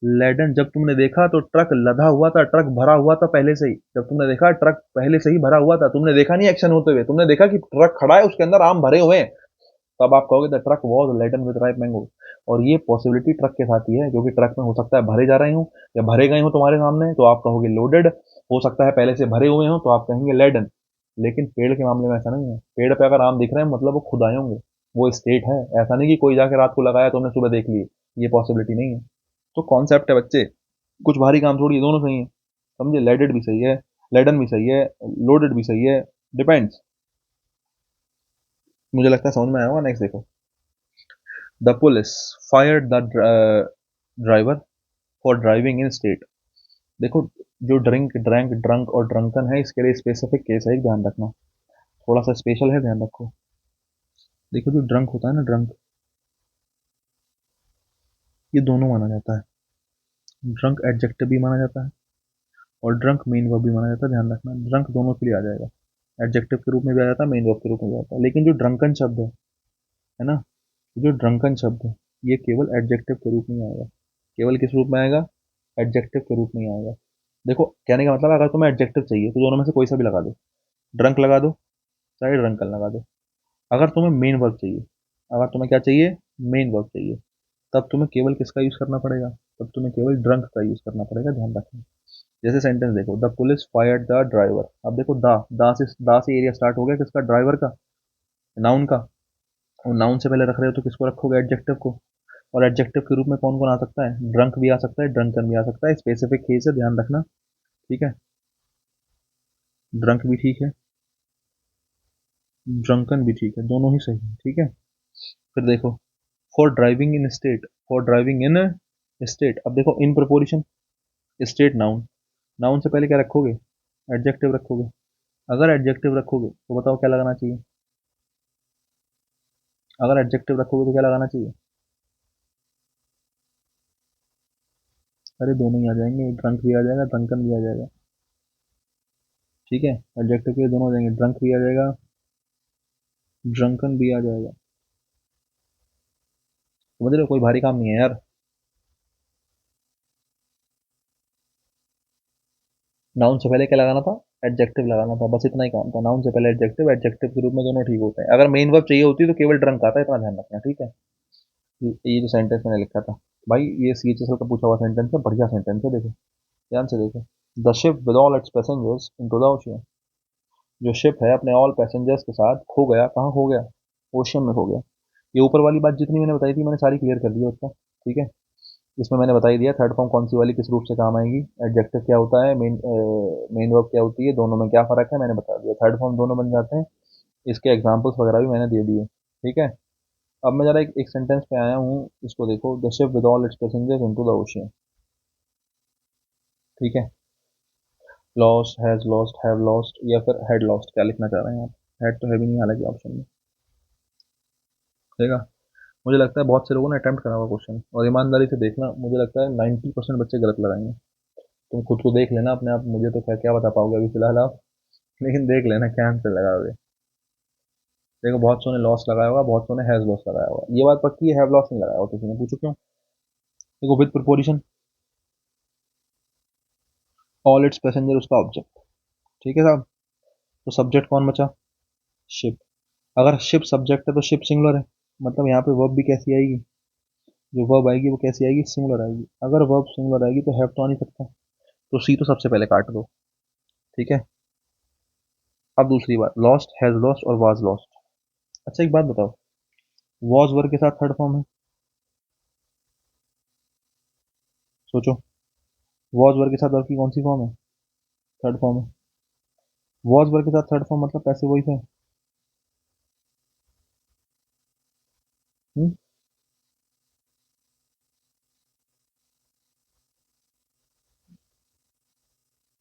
लेडन। जब तुमने देखा तो ट्रक लदा हुआ था, ट्रक भरा हुआ था पहले से ही। जब तुमने देखा ट्रक पहले से ही भरा हुआ था, तुमने देखा नहीं एक्शन होते हुए, तुमने देखा कि ट्रक खड़ा है, उसके अंदर आम भरे हुए हैं, तब आप कहोगे the truck was laden with ripe mango. और ये पॉसिबिलिटी ट्रक के साथ ही है, जो कि ट्रक में हो सकता है भरे जा रहे हो या भरे गए हो तुम्हारे सामने, तो आप कहोगे लोडेड। हो सकता है पहले से भरे हुए हो, तो आप कहेंगे लेडन। लेकिन पेड़ के मामले में ऐसा नहीं है, पेड़ पे अगर आम दिख रहे हैं मतलब वो खुद आए होंगे, वो स्टेट है। ऐसा नहीं कि कोई जाके रात को लगाया तो हमने सुबह देख लिए, ये पॉसिबिलिटी नहीं है। तो कॉन्सेप्ट है बच्चे, कुछ भारी काम थोड़ी है, दोनों सही है। समझे? लेडेड भी सही है, लेडन भी सही है, लोडेड भी सही है, डिपेंड्स। मुझे लगता है समझ में आया होगा। नेक्स्ट देखो, the police fired the driver for driving in state. देखो, जो ड्रंक और ड्रंकन है, इसके लिए स्पेसिफिक केस है, एक ध्यान रखना, थोड़ा सा स्पेशल है, ध्यान रखो। देखो, जो ड्रंक होता है ना, ड्रंक, ये दोनों माना जाता है। ड्रंक एडजेक्टिव भी माना जाता है और ड्रंक मेन वर्ब भी माना जाता है, ध्यान रखना। ड्रंक दोनों के लिए आ जाएगा, एडजेक्टिव के रूप में भी आ जाता है, मेन वर्ब के रूप में भी आता है। लेकिन जो ड्रंकन शब्द है ना, जो ड्रंकन शब्द है, ये केवल एडजेक्टिव के रूप में ही आएगा। केवल किस रूप में आएगा? एडजेक्टिव के रूप में ही आएगा। देखो, कहने का मतलब, अगर तुम्हें एडजेक्टिव चाहिए तो दोनों में से कोई सा भी लगा दो, ड्रंक लगा दो चाहे ड्रंकन लगा दो। अगर तुम्हें मेन वर्ब चाहिए, अगर तुम्हें क्या चाहिए? मेन वर्ब चाहिए, तब तुम्हें केवल किसका यूज करना पड़ेगा? तब तुम्हें केवल ड्रंक का यूज करना पड़ेगा, ध्यान रखना। जैसे सेंटेंस देखो, the police fired the driver. अब देखो, दा से एरिया स्टार्ट हो गया, किसका? ड्राइवर का, नाउन का। और नाउन से पहले रख रहे हो तो किसको रखोगे? एडजेक्टिव को। और एडजेक्टिव के रूप में कौन कौन आ सकता है? ड्रंक भी आ सकता है, ड्रंकन भी आ सकता है, स्पेसिफिक केस है, ध्यान रखना। ठीक है, ड्रंक भी ठीक है, ड्रंकन भी ठीक है, दोनों ही सही है। ठीक है, फिर देखो, for driving in state, for driving in state. अब देखो, इन प्रपोजिशन, स्टेट नाउन, नाउन से पहले क्या रखोगे? एडजेक्टिव रखोगे। अगर एडजेक्टिव रखोगे तो बताओ क्या लगाना चाहिए? अगर एडजेक्टिव रखोगे तो क्या लगाना चाहिए? अरे दोनों ही आ जाएंगे, ड्रंक भी आ जाएगा, ड्रंकन भी आ जाएगा। ठीक है, एडजेक्टिव के लिए दोनों आ जाएंगे, ड्रंक भी आ जाएगा, ड्रंकन भी आ जाएगा। समझ रहे हो? कोई भारी काम नहीं है यार। नाउन से पहले क्या लगाना था? एडजेक्टिव लगाना था, बस इतना ही काम था। नाउन से पहले एडजेक्टिव, एडजेक्टिव के रूप में दोनों ठीक होते हैं। अगर मेन वर्ब चाहिए होती तो केवल ड्रंक आता है, इतना ध्यान रखना। ठीक है, ये जो सेंटेंस मैंने लिखा था भाई, ये CHSL का पूछा हुआ सेंटेंस है, बढ़िया सेंटेंस है, देखो ध्यान से देखो। The ship with all it's passengers into the ocean. जो शिप है अपने ऑल पैसेंजर्स के साथ खो गया, कहाँ खो गया? ओशियन में खो गया। ये ऊपर वाली बात जितनी मैंने बताई थी, मैंने सारी क्लियर कर दी है उसका। ठीक है, इसमें मैंने बता ही दिया थर्ड फॉर्म कौन सी वाली किस रूप से काम आएगी, एडजेक्टिव क्या होता है, मेन वर्ब क्या होती है, दोनों में क्या फर्क है, मैंने बता दिया। थर्ड फॉर्म दोनों बन जाते हैं, इसके एग्जाम्पल्स वगैरह भी मैंने दे दिए। ठीक है, अब मैं जरा एक सेंटेंस पे आया हूँ, इसको देखो, the ship with all it's passengers into the ocean. ठीक है, lost, has lost, have lost, या फिर हैड लॉस्ट, क्या लिखना चाह रहे हैं आप? हैड तो है भी नहीं हालांकि ऑप्शन में। ठीक है, मुझे लगता है बहुत से लोगों ने अटेम्प्ट करा हुआ क्वेश्चन, और ईमानदारी से देखना, मुझे लगता है 90% बच्चे गलत लगाएंगे। तुम खुद को देख लेना अपने आप, मुझे तो क्या क्या बता पाओगे अभी फिलहाल आप, लेकिन देख लेना क्या आंसर लगाओगे। देखो, बहुत सौ ने लॉस लगाया होगा, बहुत सौ ने हैज लॉस लगाया होगा, ये बात पक्की है, हैव लॉस नहीं लगाया होगा किसी ने। पूछो क्यों? देखो, with preposition, all it's passenger उसका ऑब्जेक्ट। ठीक है साहब, तो सब्जेक्ट कौन बचा? शिप। अगर शिप सब्जेक्ट है तो शिप सिंगुलर है, मतलब यहाँ पे वर्ब भी कैसी आएगी, जो वर्ब आएगी वो कैसी आएगी, सिंगुलर आएगी। अगर वर्ब सिंगुलर आएगी तो हैव तो आ नहीं सकता, तो सी तो सबसे पहले काट दो। ठीक है। अब दूसरी बात, लॉस्ट, हैज लॉस्ट और वाज लॉस्ट। अच्छा एक बात बताओ, वॉज वर्ग के साथ थर्ड फॉर्म है, सोचो। वॉज वर्ग के साथ वर्ग की कौन सी फॉर्म है? थर्ड फॉर्म है। वॉज वर्ग के साथ थर्ड फॉर्म मतलब पैसिव वॉइस है। हम्म?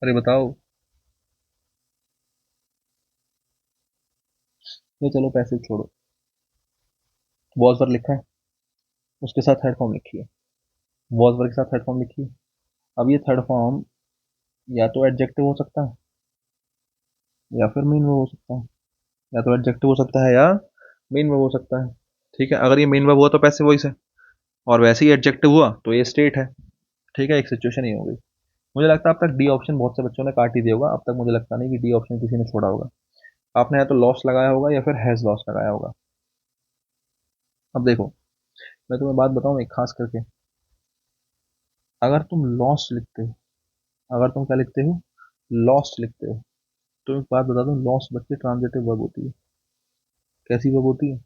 अरे बताओ। ये चलो पैसिव छोड़ो, वॉज वर्ग लिखा है, उसके साथ थर्ड फॉर्म लिखी है, वॉज वर्ग के साथ थर्ड फॉर्म लिखी है। अब ये थर्ड फॉर्म या तो एडजेक्टिव हो सकता है या फिर मेन वर्ब हो सकता है, या तो एडजेक्टिव हो सकता है या मेन वर्ब हो सकता है। ठीक है, अगर ये मेन वर्ब हुआ तो पैसिव वॉइस है, और वैसे ही एडजेक्टिव हुआ तो ये स्टेट है। ठीक है, एक सिचुएशन ही हो गई। मुझे लगता है अब तक डी ऑप्शन बहुत से बच्चों ने काट ही दिया होगा, अब तक मुझे लगता नहीं कि डी ऑप्शन किसी ने छोड़ा होगा। आपने या तो लॉस लगाया होगा या फिर हैज लॉस लगाया होगा। अब देखो, मैं तुम्हें बात बताऊं एक खास करके, अगर तुम लॉस लिखते हो, अगर तुम क्या लिखते हो, लॉस्ट लिखते हो, तो एक बात बता दूं, लॉस्ट बच्चे ट्रांजिटिव वर्ब होती है। कैसी वर्ब होती है?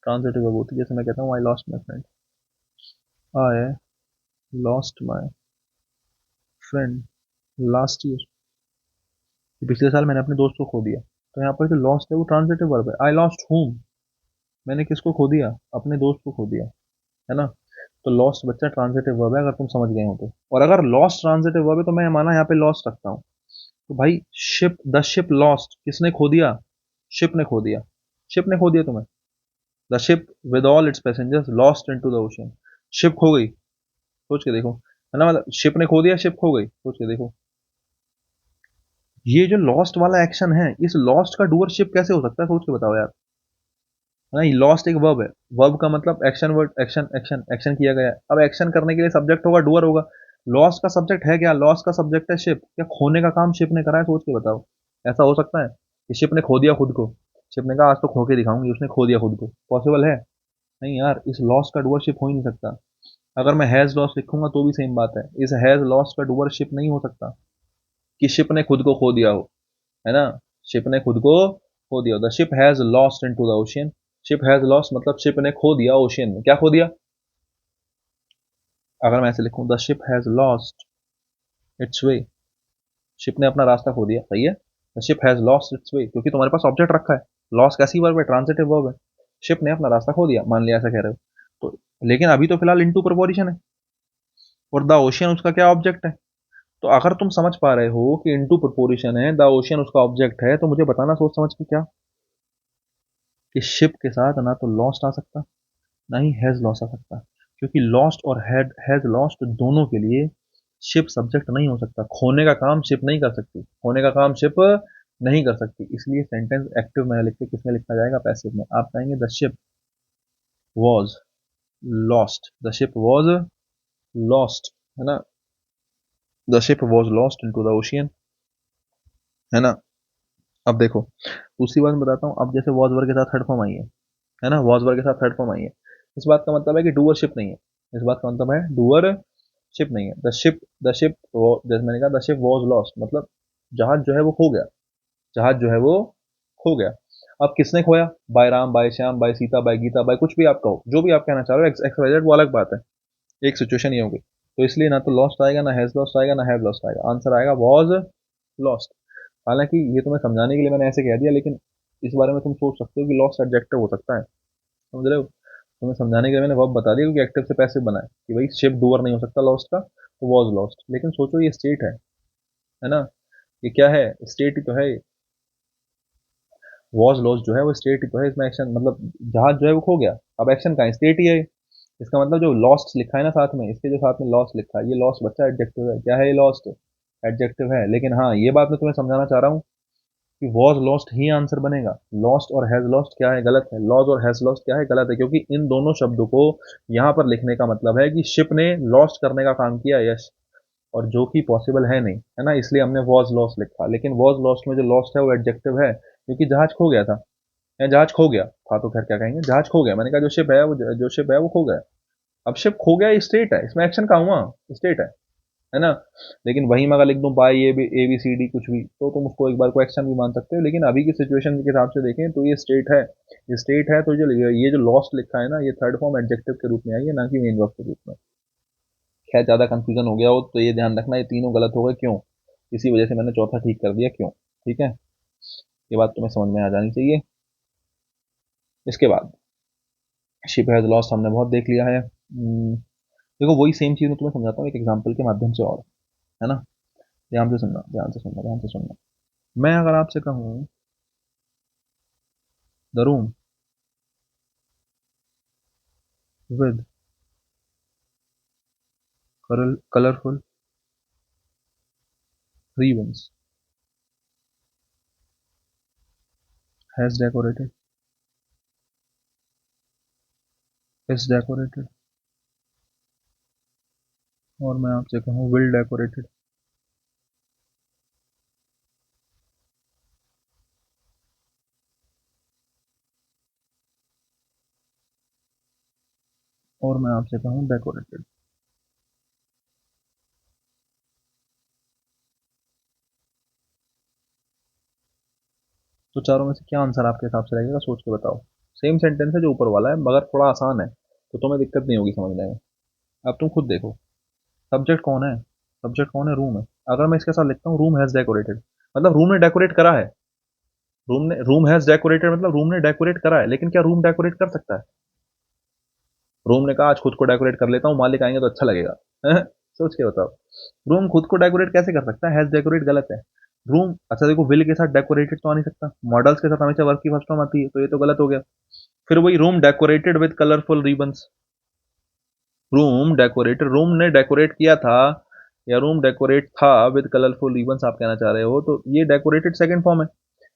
ट्रांजिटिव वर्ब होती है। जैसे मैं कहता हूँ I lost my friend, I lost my friend last year, पिछले साल मैंने अपने दोस्त को खो दिया। तो यहाँ पर जो लॉस्ट है वो ट्रांजिटिव वर्ब है। आई लॉस्ट whom, मैंने किसको खो दिया? अपने दोस्त को खो दिया, है ना। तो लॉस्ट बच्चा ट्रांजिटिव वर्ब है, अगर तुम समझ गए हो तो। और अगर लॉस्ट ट्रांजिटिव वर्ब है तो मैं माना यहाँ पे लॉस्ट रखता हूँ। तो भाई शिप, द शिप लॉस्ट, किसने खो दिया? शिप ने खो दिया। शिप ने खो दिया तुम्हें। The ship with all it's passengers lost into the ocean. Ship खो गई, सोच के देखो, है ना। मतलब शिप ने खो दिया, शिप खो गई, सोच के देखो। ये जो लॉस्ट वाला एक्शन है, इस लॉस्ट का डूअर शिप कैसे हो सकता है, सोच के बताओ यार। नहीं, लॉस्ट एक वर्ब है, वर्ब का मतलब action, word action, action action किया गया है। अब एक्शन करने के लिए सब्जेक्ट होगा, डूअर होगा। लॉस्ट का सब्जेक्ट है क्या? लॉस्ट का सब्जेक्ट है शिप। क्या खोने का काम शिप ने करा है, सोच के बताओ। ऐसा हो सकता है कि शिप ने खो दिया खुद को, शिप ने कहा आज तो खो के दिखाऊंगी, उसने खो दिया खुद को? पॉसिबल है? नहीं यार, इस लॉस्ट का डूअर शिप हो ही नहीं सकता। अगर मैं हैज लॉस्ट लिखूंगा तो भी सेम बात है, इस हैज लॉस्ट का डूअर शिप नहीं हो सकता कि शिप ने खुद को खो दिया हो, है ना। शिप ने खुद को खो दिया, the ship has lost into the ocean. Ship has lost मतलब शिप ने खो दिया ओशियन में। क्या खो दिया? अगर मैं ऐसे लिखूं, the ship has lost its way, ship ने अपना रास्ता खो दिया, सही है। The ship has lost its way, क्योंकि तुम्हारे पास ऑब्जेक्ट रखा है। लॉस कैसी वर्ब है? ट्रांजिटिव वर्ब है। शिप ने अपना रास्ता खो दिया, मान लिया, ऐसा कह रहे हो तो। लेकिन अभी तो फिलहाल इनटू प्रपोजिशन है, और द ओशियन उसका क्या ऑब्जेक्ट है। तो अगर तुम समझ पा रहे हो कि इनटू प्रपोजिशन है, द ओशियन उसका ऑब्जेक्ट है, तो मुझे बताना सोच समझ के क्या, कि शिप के साथ ना तो लॉस्ट आ सकता, ना ही हैज लॉस आ सकता, क्योंकि लॉस्ट और हैज लॉस्ट दोनों के लिए शिप सब्जेक्ट नहीं हो सकता। खोने का काम शिप नहीं कर सकती, खोने का काम शिप नहीं कर सकती, इसलिए सेंटेंस एक्टिव में लिख के किसमें लिखा जाएगा? पैसिव में। आप कहेंगे the ship was lost, the ship was lost, है ना। The ship was lost into the ocean, है ना। अब देखो, दूसरी बात मैं बताता हूँ। अब जैसे वॉज वर्ग के साथ थर्ड फॉर्म आई है ना, वॉज वर्ग के साथ थर्ड फॉर्म आई है, इस बात का मतलब है कि डूअर शिप नहीं है। इस बात का मतलब है डूअर शिप नहीं है। द शिप जैसे मैंने कहा, द शिप वॉज लॉस्ट मतलब जहाज जो है वो खो गया, जहाज जो है वो खो गया। अब किसने खोया? By Ram, by Shyam, by Sita, by Gita, by कुछ भी आप कहो, जो भी आप कहना चाह रहे हो, एक्स वाई जेड, वो अलग बात है। एक सिचुएशन ही होगी। तो इसलिए ना तो लॉस्ट आएगा, ना हैज लॉस्ट आएगा, ना हैव लॉस्ट आएगा, आंसर आएगा वॉज लॉस्ट। हालांकि ये तुम्हें समझाने के लिए मैंने ऐसे कह दिया, लेकिन इस बारे में तुम सोच सकते हो कि लॉस्ट एडजेक्टिव हो सकता है, समझ रहे हो। तुम्हें समझाने के लिए मैंने वर्ब बता दिया, क्योंकि एक्टिव से पैसिव बना है कि भाई शिप डूअर नहीं हो सकता लॉस्ट का, तो वॉज लॉस्ट। लेकिन सोचो ये स्टेट है ना, ये क्या है? स्टेट ही तो है। वॉज लॉस्ट जो है वो स्टेट ही तो है, इसमें एक्शन मतलब जहाज जो है वो खो गया, अब एक्शन का है, स्टेट ही है। इसका मतलब जो लॉस्ट लिखा है ना साथ में, इसके जो साथ में लॉस्ट लिखा है, ये लॉस्ट बच्चा एडजेक्टिव है। क्या है ये? लॉस्ट एडजेक्टिव है। लेकिन हाँ, ये बात मैं तुम्हें समझाना चाह रहा हूँ कि वॉज लॉस्ट ही आंसर बनेगा। लॉस्ट और हैज लॉस्ट क्या है? गलत है। लॉज और हैज लॉस्ट क्या है? गलत है, क्योंकि इन दोनों शब्दों को यहाँ पर लिखने का मतलब है कि शिप ने लॉस्ट करने का काम किया, यस। और जो कि पॉसिबल है नहीं, है ना, इसलिए हमने वॉज लॉस्ट लिखा। लेकिन वॉज लॉस्ट में जो लॉस्ट है वो एडजेक्टिव है, क्योंकि जहाज खो गया था, या जहाज खो गया था, तो खैर क्या कहेंगे, जहाज खो गया, मैंने कहा जो शिप है वो, जो शिप है वो खो गया। अब शिप खो गया स्टेट है, इसमें एक्शन कहाँ हुआ, स्टेट है ना। लेकिन वहीं मैं अगर लिख दूं by A B C D कुछ भी, तो तुम उसको एक बार को एक्शन भी मान सकते हो। लेकिन अभी की सिचुएशन के हिसाब से देखें तो ये स्टेट है, ये स्टेट है, तो जो ये जो लॉस्ट लिखा है ना, ये थर्ड फॉर्म एडजेक्टिव के रूप में आई है, ना कि मेन वर्ब के रूप में। खैर ज़्यादा कंफ्यूजन हो गया हो तो ये ध्यान रखना, ये तीनों गलत हो गए, क्यों, इसी वजह से मैंने चौथा ठीक कर दिया, क्यों। ठीक है, ये बात तुम्हें समझ में आ जानी चाहिए। इसके बाद शिप हैज लॉस्ट हमने बहुत देख लिया है। देखो वही सेम चीज़ मैं तुम्हें समझाता हूँ एक एग्जाम्पल के माध्यम से और, है ना। ध्यान से सुनना, ध्यान से सुनना, ध्यान से सुनना। मैं अगर आपसे कहूँ the room with colourful ribbons has decorated, is decorated, और मैं आपसे कहूँ will decorated, और मैं आपसे कहूँ डेकोरेटेड, तो चारों में से क्या आंसर आपके हिसाब से रहेगा, सोच के बताओ। सेम सेंटेंस है जो ऊपर वाला है, मगर थोड़ा आसान है, तो तुम्हें दिक्कत नहीं होगी समझने में। अब तुम खुद देखो, सब्जेक्ट कौन है, सब्जेक्ट कौन है, रूम है। अगर मैं इसके साथ लिखता हूँ रूम हैज डेकोरेटेड, मतलब रूम ने डेकोरेट करा है, रूम हैज डेकोरेटेड मतलब रूम ने डेकोरेट करा है, लेकिन क्या रूम डेकोरेट कर सकता है। रूम ने कहा आज खुद को डेकोरेट कर लेता हूँ, मालिक आएंगे तो अच्छा लगेगा। सोच के बताओ, रूम खुद को डेकोरेट कैसे कर सकता है, हैज डेकोरेट गलत है। रूम, अच्छा देखो, विल के साथ डेकोरेटेड तो आ नहीं सकता, मॉडल्स के साथ हमेशा वर्क की फर्स्ट फॉर्म आती है, तो ये तो गलत हो गया। फिर वही room decorated with colourful ribbons, room decorated, room ने डेकोरेट किया था, या रूम डेकोरेट था विद कलरफुल रिबन्स आप कहना चाह रहे हो, तो ये डेकोरेटेड सेकंड फॉर्म है।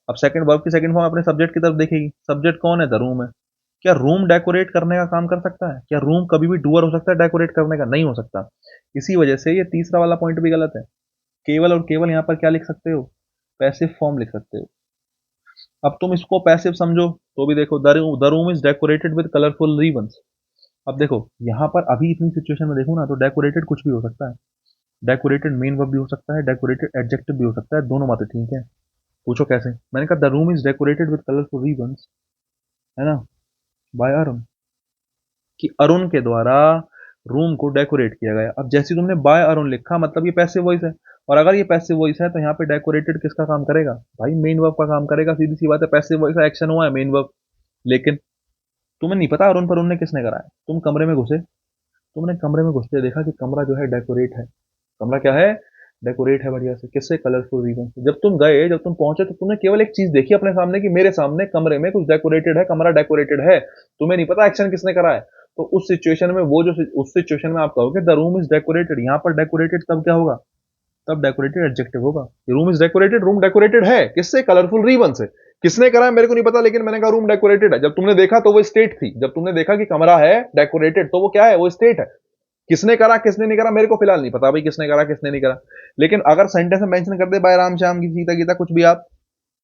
अब सेकंड वर्ब की सेकंड फॉर्म अपने सब्जेक्ट की तरफ देखेगी, सब्जेक्ट कौन है, द रूम है। क्या रूम डेकोरेट करने का काम कर सकता है, क्या रूम कभी भी डूअर हो सकता है डेकोरेट करने का, नहीं हो सकता। इसी वजह से ये तीसरा वाला पॉइंट भी गलत है। केवल और केवल यहाँ पर क्या लिख सकते हो, पैसिव फॉर्म लिख सकते हो। अब तुम इसको पैसिव समझो तो भी देखो, the room is decorated with colourful ribbons. अब देखो यहाँ पर अभी इतनी सिचुएशन में देखो ना, तो डेकोरेटेड कुछ भी हो सकता है, डेकोरेटेड मेन वर्ब भी हो सकता है, डेकोरेटेड एडजेक्टिव भी हो सकता है, दोनों बातें ठीक है। पूछो कैसे, मैंने कहा the room is decorated with colourful ribbons, है ना, बाय अरुण, कि अरुण के द्वारा रूम को डेकोरेट किया गया। अब जैसे तुमने बाय अरुण लिखा, मतलब ये पैसिव वॉइस है, और अगर ये पैसिव वॉइस है तो यहाँ पे डेकोरेटेड किसका काम करेगा, भाई मेन वर्ब का काम करेगा, सीधी सी बात है, पैसिव वॉइस का एक्शन हुआ है मेन वर्ब। लेकिन तुम्हें नहीं पता अरुण पर उनने किसने कराया, तुम कमरे में घुसे, तुमने कमरे में घुसते देखा कि कमरा जो है डेकोरेट है, कमरा क्या है, डेकोरेट है बढ़िया से, किससे, कलरफुल रिबन से। जब तुम गए, जब तुम पहुंचे, तो तुमने केवल एक चीज देखी अपने सामने कि मेरे सामने कमरे में कुछ डेकोरेटेड है, कमरा डेकोरेटेड है, तुम्हें नहीं पता एक्शन किसने करा है। तो उस सिचुएशन में वो जो उस सिचुएशन में आप कहोगे द रूम इज डेकोरेटेड, यहाँ पर डेकोरेटेड तब क्या होगा, तब डेकोरेटेड एडजेक्टिव होगा। Room is decorated, room decorated है किससे, कलरफुल रिबन से। किसने करा है मेरे को नहीं पता, लेकिन मैंने कहा रूम डेकोरेटेड है। जब तुमने देखा तो वो स्टेट थी, जब तुमने देखा कि कमरा है डेकोरेटेड, तो वो क्या है, वो स्टेट है। किसने करा किसने नहीं करा मेरे को फिलहाल नहीं पता भाई, किसने करा किसने नहीं करा। लेकिन अगर सेंटेंस में मेंशन कर दे बाय राम श्याम की सीता गीता कुछ भी आप,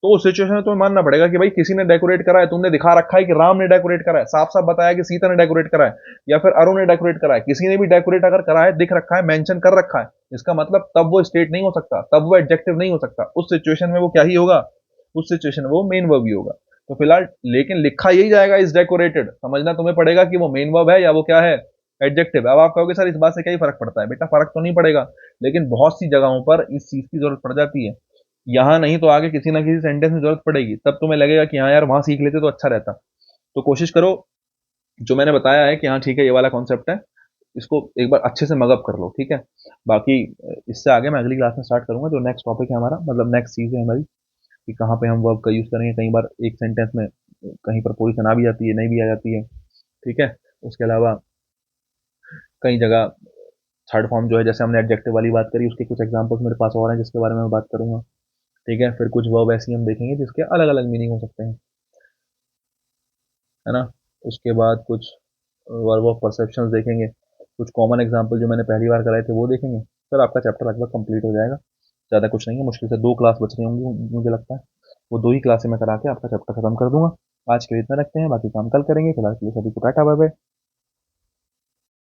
तो उस सिचुएशन में तुम्हें मानना पड़ेगा कि भाई किसी ने डेकोरेट करा है, तुमने दिखा रखा है कि राम ने डेकोरेट करा है, साफ साफ बताया कि सीता ने डेकोरेट करा है, या फिर अरुण ने डेकोरेट करा है, किसी ने भी डेकोरेट अगर करा है, दिख रखा है, मेंशन कर रखा है, इसका मतलब तब वो स्टेट नहीं हो सकता, तब वो एडजेक्टिव नहीं हो सकता। उस सिचुएशन में वो क्या ही होगा, उस सिचुएशन में वो मेन वर्ब ही होगा। तो फिलहाल लेकिन लिखा यही जाएगा इज डेकोरेटेड, समझना तुम्हें पड़ेगा कि वो मेन वर्ब है या वो क्या है, एडजेक्टिव। अब आप कहोगे सर इस बात से क्या ही फर्क पड़ता है, बेटा फर्क तो नहीं पड़ेगा, लेकिन बहुत सी जगहों पर इस चीज की जरूरत पड़ जाती है। यहाँ नहीं तो आगे किसी ना किसी सेंटेंस में जरूरत पड़ेगी, तब तुम्हें लगेगा कि हाँ यार वहां सीख लेते तो अच्छा रहता। तो कोशिश करो, जो मैंने बताया है कि हाँ ठीक है ये वाला कॉन्सेप्ट है, इसको एक बार अच्छे से मगअप कर लो, ठीक है। बाकी इससे आगे मैं अगली क्लास में स्टार्ट करूंगा, जो नेक्स्ट टॉपिक है हमारा, मतलब नेक्स्ट चीज है हमारी, कि कहाँ पे हम वर्ब का यूज करेंगे। कई बार एक सेंटेंस में कहीं पर पोजिशन आ भी जाती है, नहीं भी आ जाती है, ठीक है। उसके अलावा कई जगह थर्ड फॉर्म जो है, जैसे हमने एडजेक्टिव वाली बात करी, उसके कुछ एग्जांपल्स मेरे पास और हैं जिसके बारे में मैं बात करूंगा, ठीक है। फिर कुछ वर्ब ऐसी हम देखेंगे जिसके अलग अलग मीनिंग हो सकते हैं, है ना। उसके बाद कुछ वर्ब ऑफ परसेप्शन देखेंगे, कुछ कॉमन एग्जाम्पल जो मैंने पहली बार कराए थे वो देखेंगे। सर आपका चैप्टर लगभग कंप्लीट हो जाएगा, ज़्यादा कुछ नहीं है, मुश्किल से 2 क्लास बच रही होंगी मुझे लगता है, वो 2 ही क्लासें मैं करा के आपका चैप्टर खत्म कर दूंगा। आज के लिए इतना रखते हैं, बाकी काम कल करेंगे। फिलहाल के लिए सभी को टाटा बाय बाय।